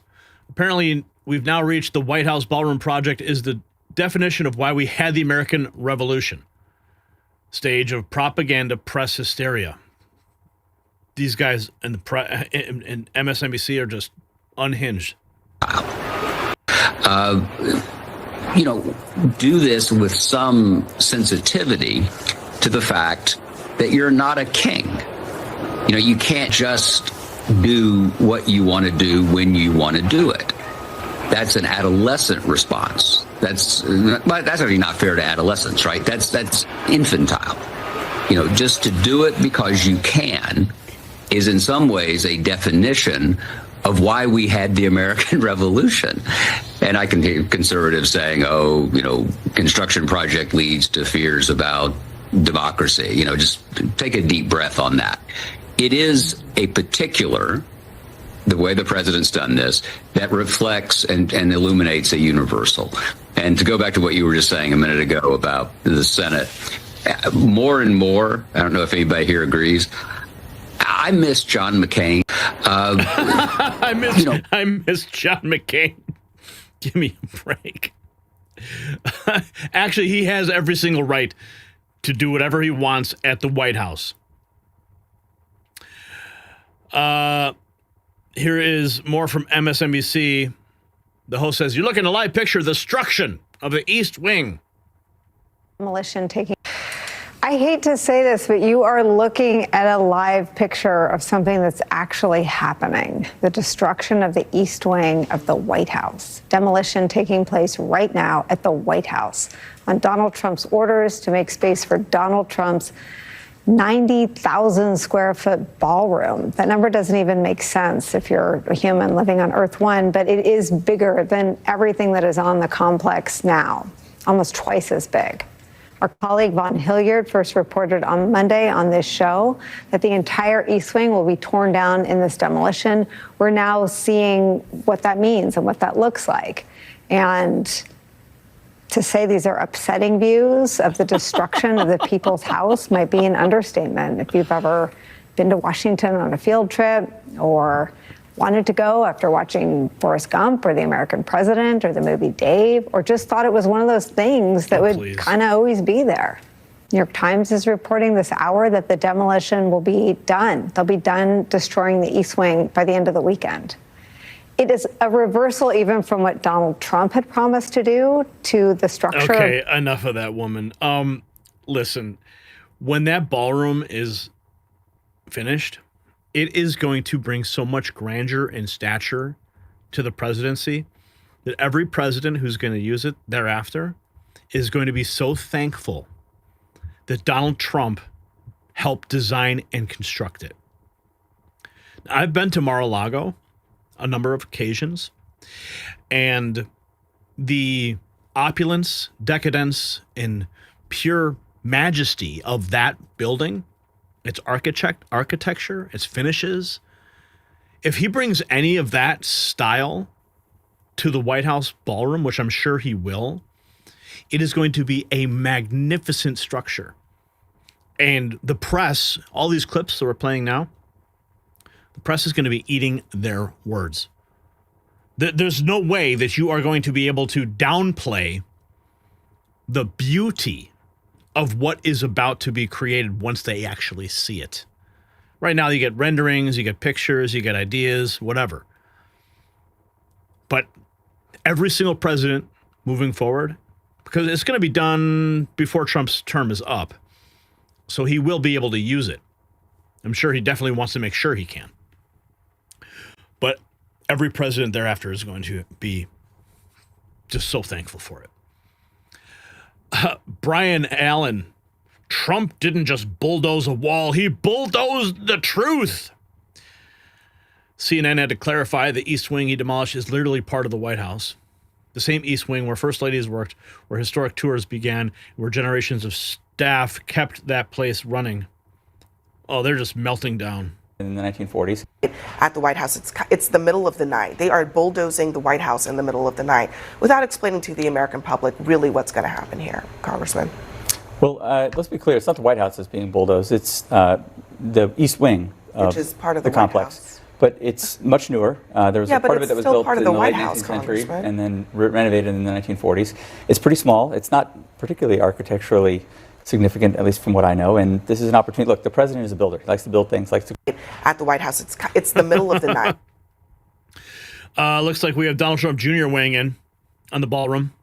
F: Apparently, we've now reached the White House ballroom project is the definition of why we had the American Revolution. Stage of propaganda, press hysteria. These guys and MSNBC are just unhinged.
B: Do this with some sensitivity to the fact that you're not a king. You can't just do what you want to do when you want to do it. That's an adolescent response. That's actually not fair to adolescents, right? That's infantile. Just to do it because you can is in some ways a definition of why we had the American Revolution. And I can hear conservatives saying, construction project leads to fears about democracy. Just take a deep breath on that. It is a particular, the way the president's done this, that reflects and illuminates a universal. And to go back to what you were just saying a minute ago about the Senate, more and more, I don't know if anybody here agrees, I miss John McCain.
F: I miss John McCain. Give me a break. Actually, he has every single right to do whatever he wants at the White House. Here is more from MSNBC. The host says, you're looking at a live picture of the destruction of the East Wing.
T: Demolition taking. I hate to say this, but you are looking at a live picture of something that's actually happening. The destruction of the East Wing of the White House. Demolition taking place right now at the White House on Donald Trump's orders to make space for Donald Trump's 90,000 square foot ballroom. That number doesn't even make sense if you're a human living on Earth 1, but it is bigger than everything that is on the complex now, almost twice as big. Our colleague Von Hilliard first reported on Monday on this show that the entire East Wing will be torn down in this demolition. We're now seeing what that means and what that looks like. And to say these are upsetting views of the destruction of the people's house might be an understatement. If you've ever been to Washington on a field trip or wanted to go after watching Forrest Gump or The American President or the movie Dave, or just thought it was one of those things that would kind of always be there. New York Times is reporting this hour that the demolition will be done. They'll be done destroying the East Wing by the end of the weekend. It is a reversal even from what Donald Trump had promised to do to the structure.
F: Okay, enough of that, woman. Listen, when that ballroom is finished, it is going to bring so much grandeur and stature to the presidency that every president who's going to use it thereafter is going to be so thankful that Donald Trump helped design and construct it. I've been to Mar-a-Lago a number of occasions, and the opulence, decadence, and pure majesty of that building, its architecture, its finishes, if he brings any of that style to the White House ballroom, which I'm sure he will, it is going to be a magnificent structure. And the press, all these clips that we're playing now, the press is going to be eating their words. There's no way that you are going to be able to downplay the beauty of what is about to be created once they actually see it. Right now, you get renderings, you get pictures, you get ideas, whatever. But every single president moving forward, because it's going to be done before Trump's term is up, so he will be able to use it. I'm sure he definitely wants to make sure he can. But every president thereafter is going to be just so thankful for it. Brian Allen, Trump didn't just bulldoze a wall, he bulldozed the truth. CNN had to clarify the East Wing he demolished is literally part of the White House. The same East Wing where First Ladies worked, where historic tours began, where generations of staff kept that place running. Oh, they're just melting down.
Z: In the 1940s. At the White House, it's the middle of the night. They are bulldozing the White House in the middle of the night without explaining to the American public really what's going to happen here, Congressman.
U: Well, let's be clear. It's not the White House that's being bulldozed. It's the East Wing of
Z: which is part of
U: the complex. House. But it's much newer. There was a part of it that was built in the late 19th century and then renovated in the 1940s. It's pretty small. It's not particularly architecturally significant, at least from what I know. And this is an opportunity. Look, the president is a builder. He likes to build things.
Z: At the White House, it's the middle of the night.
F: Looks like we have Donald Trump Jr. weighing in on the ballroom.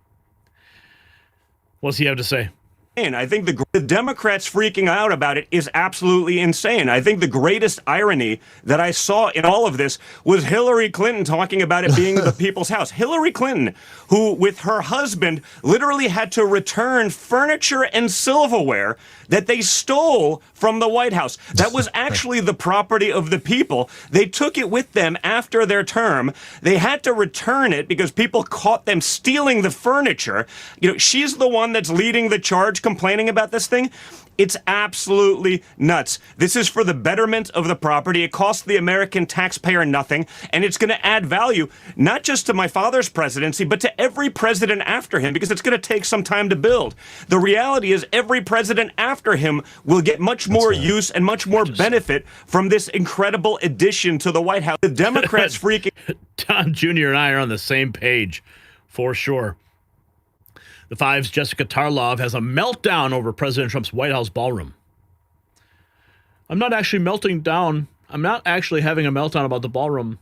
F: What's he have to say?
V: I think the Democrats freaking out about it is absolutely insane. I think the greatest irony that I saw in all of this was Hillary Clinton talking about it being the people's house. Hillary Clinton, who with her husband literally had to return furniture and silverware that they stole from the White House. That was actually the property of the people. They took it with them after their term. They had to return it because people caught them stealing the furniture. You know, she's the one that's leading the charge complaining about this thing. It's absolutely nuts. This is for the betterment of the property. It costs the American taxpayer nothing, and it's going to add value, not just to my father's presidency, but to every president after him, because it's going to take some time to build. The reality is every president after him will get much more use and much more benefit from this incredible addition to the White House. The Democrats freaking...
F: Tom Jr. and I are on the same page, for sure. The Five's Jessica Tarlov has a meltdown over President Trump's White House ballroom. I'm not actually melting down. I'm not actually having a meltdown about the ballroom.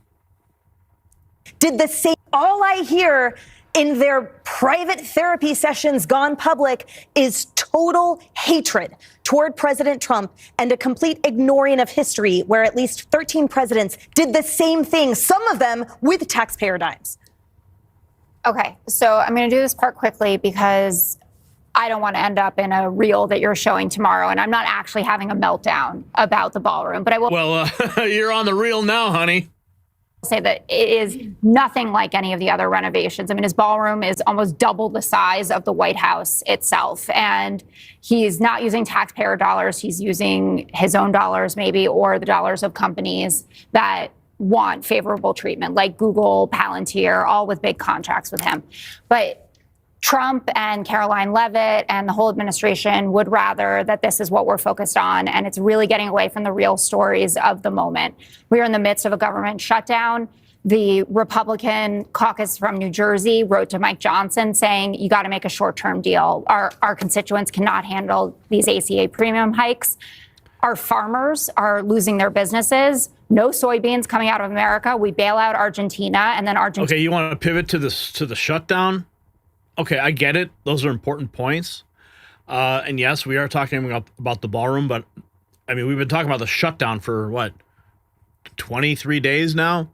W: Did the same. All I hear in their private therapy sessions gone public is total hatred toward President Trump and a complete ignoring of history where at least 13 presidents did the same thing, some of them with taxpayer dimes.
C: Okay, so I'm going to do this part quickly because I don't want to end up in a reel that you're showing tomorrow, and I'm not actually having a meltdown about the ballroom. But I will.
F: Well, you're on the reel now, honey.
C: Say that it is nothing like any of the other renovations. I mean, his ballroom is almost double the size of the White House itself. And he's not using taxpayer dollars. He's using his own dollars, maybe, or the dollars of companies that want favorable treatment, like Google, Palantir, all with big contracts with him. But Trump and Caroline Leavitt and the whole administration would rather that this is what we're focused on, and it's really getting away from the real stories of the moment. We are in the midst of a government shutdown. The Republican caucus from New Jersey wrote to Mike Johnson saying, you got to make a short-term deal. Our constituents cannot handle these ACA premium hikes. Our farmers are losing their businesses. No soybeans coming out of America. We bail out Argentina, and then Argentina.
F: Okay, you want to pivot to the shutdown? Okay, I get it. Those are important points. And yes, we are talking about the ballroom, but I mean, we've been talking about the shutdown for what, 23 days now?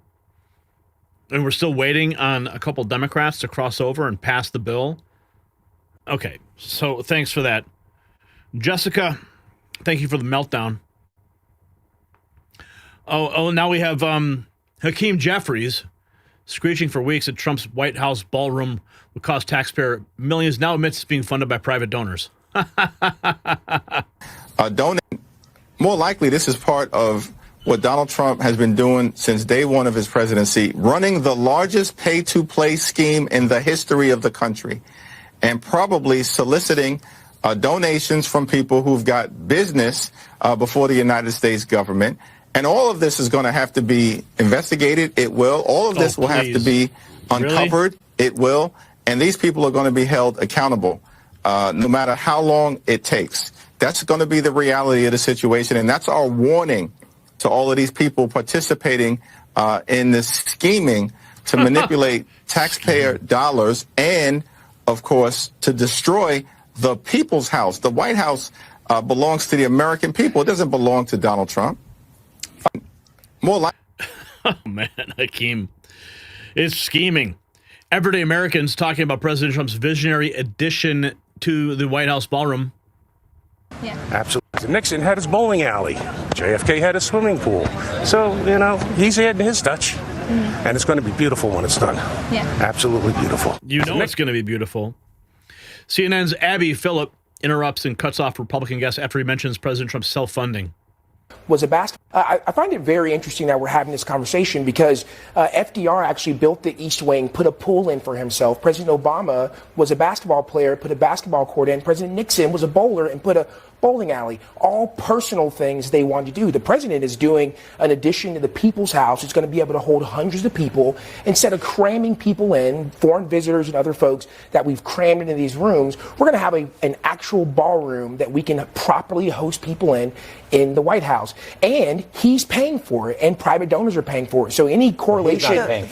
F: And we're still waiting on a couple Democrats to cross over and pass the bill. Okay, so thanks for that. Jessica, thank you for the meltdown. Oh, now we have Hakeem Jeffries screeching for weeks that Trump's White House ballroom would cost taxpayer millions, now admits it's being funded by private donors.
D: More likely, this is part of what Donald Trump has been doing since day one of his presidency, running the largest pay-to-play scheme in the history of the country, and probably soliciting donations from people who've got business before the United States government. And all of this is going to have to be investigated. It will. All of this will have to be uncovered. Really? It will. And these people are going to be held accountable, no matter how long it takes. That's going to be the reality of the situation. And that's our warning to all of these people participating in this scheming to manipulate taxpayer dollars and, of course, to destroy the people's house. The White House belongs to the American people. It doesn't belong to Donald Trump. More like.
F: Oh, man, Hakeem. It's scheming. Everyday Americans talking about President Trump's visionary addition to the White House ballroom.
H: Yeah. Absolutely. Nixon had his bowling alley. JFK had a swimming pool. So, he's adding his touch. Mm-hmm. And it's going to be beautiful when it's done. Yeah. Absolutely beautiful.
F: You know it's going to be beautiful. CNN's Abby Phillip interrupts and cuts off Republican guests after he mentions President Trump's self-funding.
I: Was a basketball. I find it very interesting that we're having this conversation because FDR actually built the East Wing, put a pool in for himself. President Obama was a basketball player, put a basketball court in. President Nixon was a bowler and put a bowling alley. All personal things they want to do. The president is doing an addition to the People's House. It's going to be able to hold hundreds of people. Instead of cramming people in, foreign visitors and other folks that we've crammed into these rooms, we're going to have an actual ballroom that we can properly host people in the White House. And he's paying for it, and private donors are paying for it. So any correlation,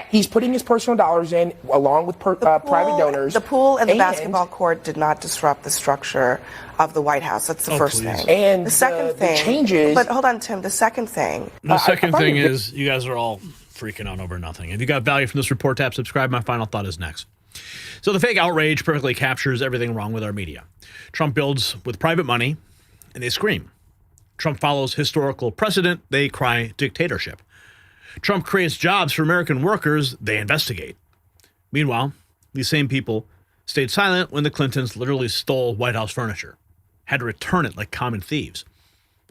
I: he's putting his personal dollars in along with private donors.
Z: The pool and the basketball court did not disrupt the structure of the White House. That's the first thing.
I: And
Z: the second thing,
I: changes.
Z: But hold on, Tim. The second thing.
F: The second thing is you guys are all freaking out over nothing. If you got value from this report, tap subscribe. My final thought is next. So the fake outrage perfectly captures everything wrong with our media. Trump builds with private money, and they scream. Trump follows historical precedent, they cry dictatorship. Trump creates jobs for American workers, they investigate. Meanwhile, these same people stayed silent when the Clintons literally stole White House furniture, had to return it like common thieves.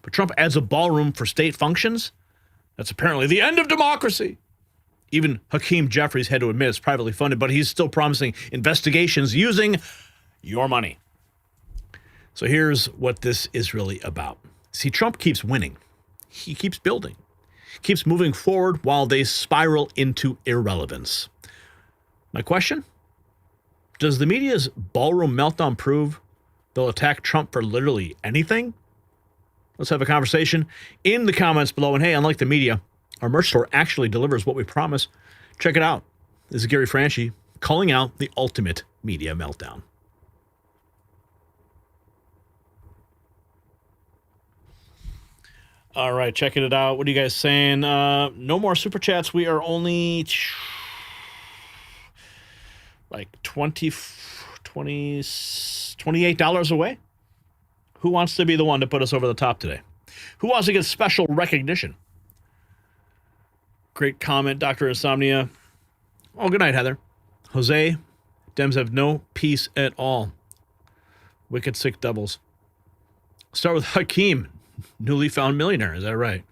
F: But Trump adds a ballroom for state functions? That's apparently the end of democracy. Even Hakeem Jeffries had to admit it's privately funded, but he's still promising investigations using your money. So here's what this is really about. See, Trump keeps winning. He keeps building, keeps moving forward while they spiral into irrelevance. My question? Does the media's ballroom meltdown prove they'll attack Trump for literally anything? Let's have a conversation in the comments below. And hey, unlike the media, our merch store actually delivers what we promise. Check it out. This is Gary Franchi calling out the ultimate media meltdown. All right, checking it out. What are you guys saying? No more super chats. We are only like $28 away. Who wants to be the one to put us over the top today? Who wants to get special recognition? Great comment, Dr. Insomnia. Oh, good night, Heather. Jose, Dems have no peace at all. Wicked sick doubles. Start with Hakeem, newly found millionaire. Is that right?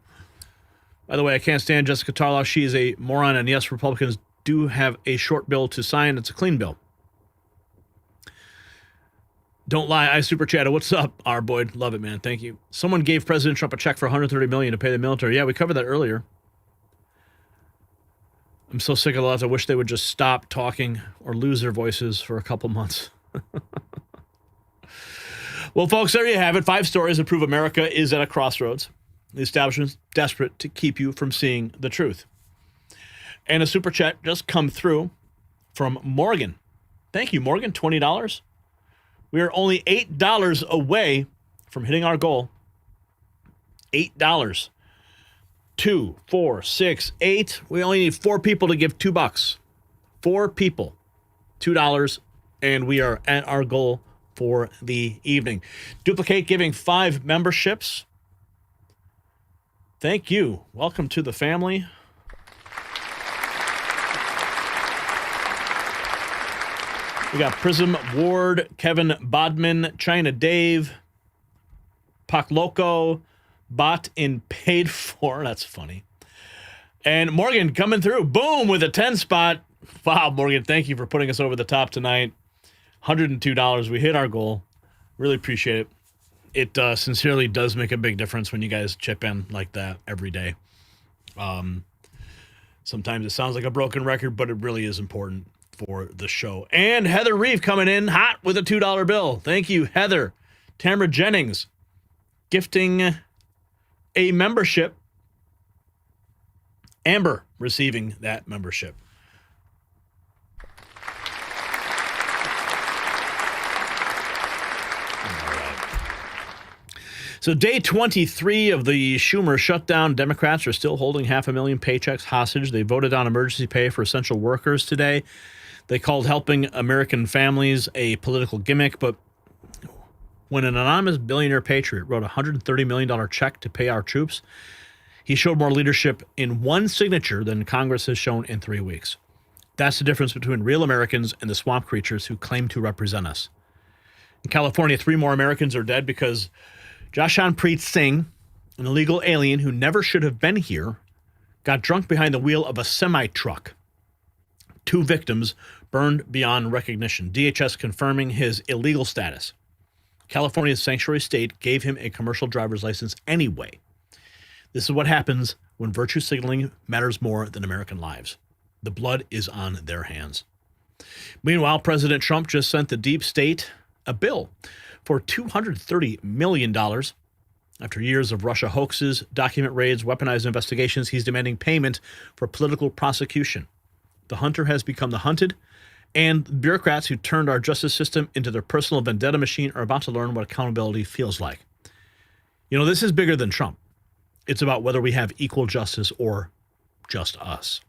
F: By the way, I can't stand Jessica Tarlow. She is a moron, and yes, Republicans do have a short bill to sign. It's a clean bill. Don't lie. I super chatted. What's up, R. Boyd? Love it, man. Thank you. Someone gave President Trump a check for $130 million to pay the military. Yeah, we covered that earlier. I'm so sick of the left. I wish they would just stop talking or lose their voices for a couple months. Well, folks, there you have it. 5 stories that prove America is at a crossroads. The establishment's desperate to keep you from seeing the truth. And a super chat just come through from Morgan. Thank you, Morgan. $20. We are only $8 away from hitting our goal. $8. 2, 4, 6, 8. We only need 4 people to give $2. 4 people, $2, and we are at our goal for the evening. Duplicate giving 5 memberships. Thank you. Welcome to the family. We got Prism Ward, Kevin Bodman, China Dave, Pac Loco, Bought in paid for. That's funny. And Morgan coming through. Boom with a 10 spot. Wow, Morgan, thank you for putting us over the top tonight. $102. We hit our goal. Really appreciate it. It sincerely does make a big difference when you guys chip in like that every day. Sometimes it sounds like a broken record, but it really is important for the show. And Heather Reeve coming in hot with a $2 bill. Thank you, Heather. Tamara Jennings gifting a membership. Amber receiving that membership. So day 23 of the Schumer shutdown. Democrats are still holding 500,000 paychecks hostage. They voted on emergency pay for essential workers today. They called helping American families a political gimmick, but when an anonymous billionaire patriot wrote a $130 million check to pay our troops, he showed more leadership in one signature than Congress has shown in 3 weeks. That's the difference between real Americans and the swamp creatures who claim to represent us. In California, 3 more Americans are dead because Jashanpreet Singh, an illegal alien who never should have been here, got drunk behind the wheel of a semi-truck. 2 victims burned beyond recognition. DHS confirming his illegal status. California's sanctuary state gave him a commercial driver's license anyway. This is what happens when virtue signaling matters more than American lives. The blood is on their hands. Meanwhile, President Trump just sent the deep state a bill for $230 million. After years of Russia hoaxes, document raids, weaponized investigations, he's demanding payment for political prosecution. The hunter has become the hunted, and the bureaucrats who turned our justice system into their personal vendetta machine are about to learn what accountability feels like. You know, this is bigger than Trump. It's about whether we have equal justice or just us.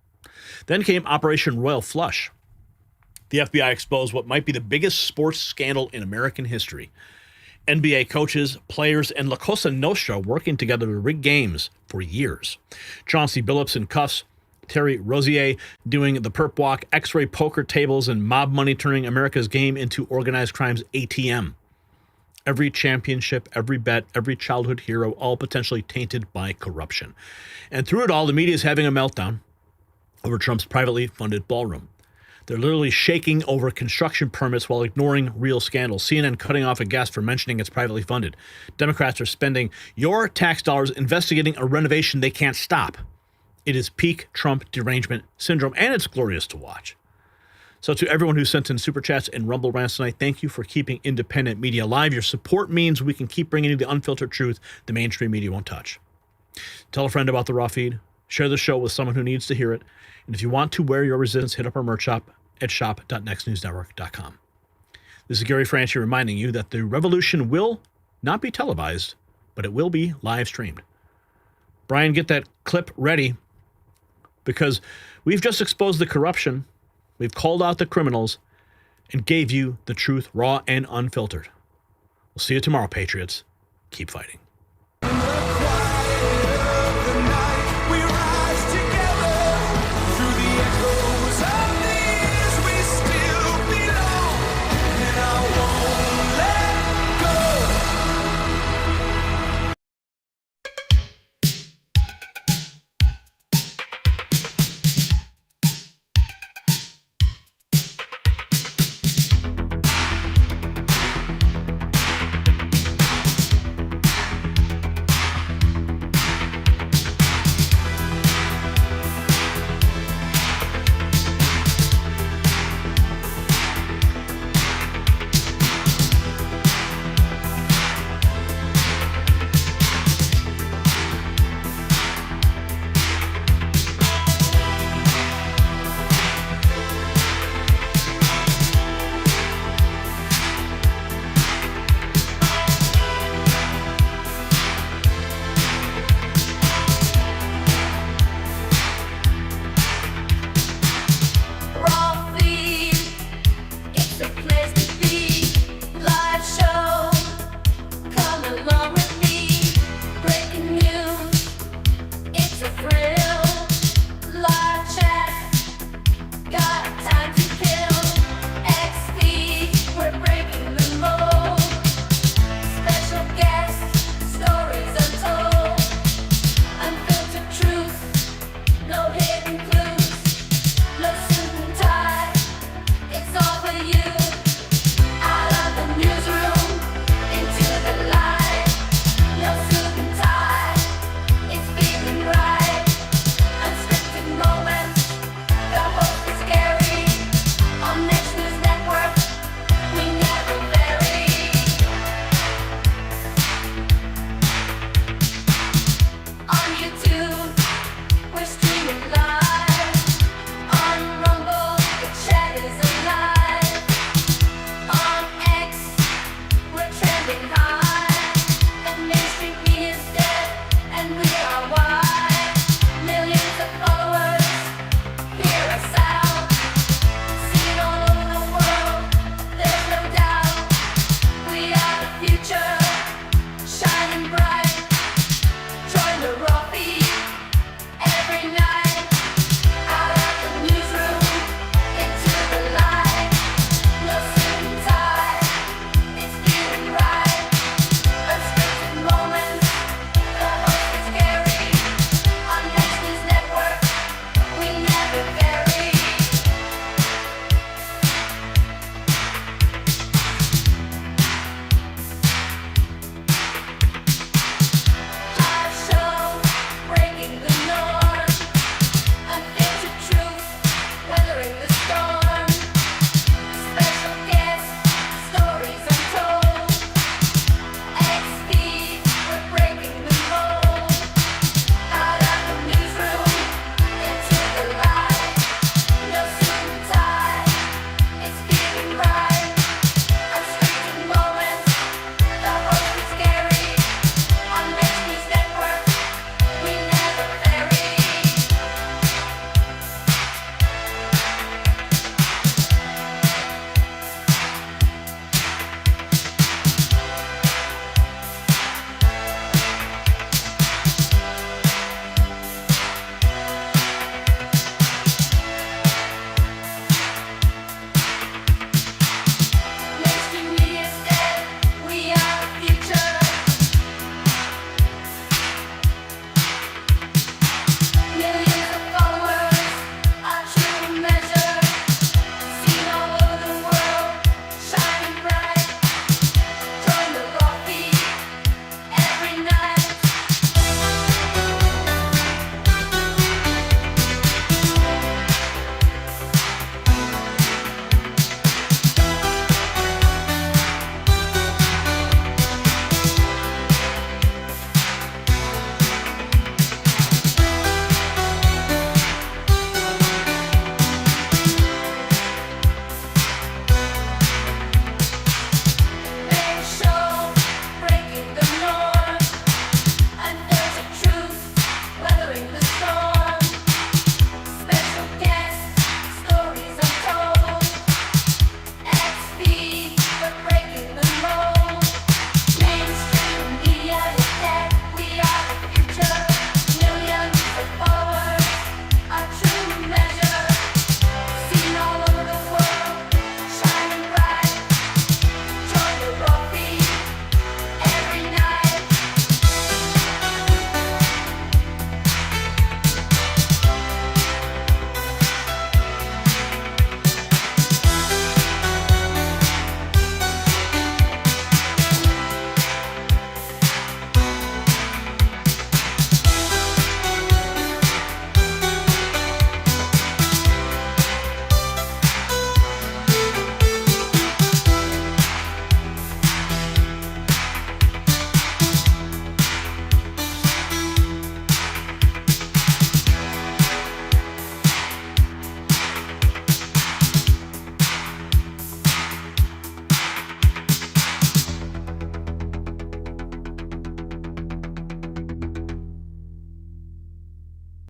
F: Then came Operation Royal Flush. The FBI exposed what might be the biggest sports scandal in American history. NBA coaches, players, and La Cosa Nostra working together to rig games for years. Chauncey Billups in cuffs, Terry Rozier doing the perp walk, X-ray poker tables, and mob money turning America's game into organized crime's ATM. Every championship, every bet, every childhood hero, all potentially tainted by corruption. And through it all, the media is having a meltdown over Trump's privately funded ballroom. They're literally shaking over construction permits while ignoring real scandals. CNN cutting off a guest for mentioning it's privately funded. Democrats are spending your tax dollars investigating a renovation they can't stop. It is peak Trump derangement syndrome, and it's glorious to watch. So to everyone who sent in super chats and Rumble rants tonight, thank you for keeping independent media alive. Your support means we can keep bringing you the unfiltered truth the mainstream media won't touch. Tell a friend about the Raw feed. Share the show with someone who needs to hear it. And if you want to wear your resistance, hit up our merch shop at shop.nextnewsnetwork.com. This is Gary Franchi reminding you that the revolution will not be televised, but it will be live streamed. Brian, get that clip ready because we've just exposed the corruption. We've called out the criminals and gave you the truth raw and unfiltered. We'll see you tomorrow, Patriots. Keep fighting.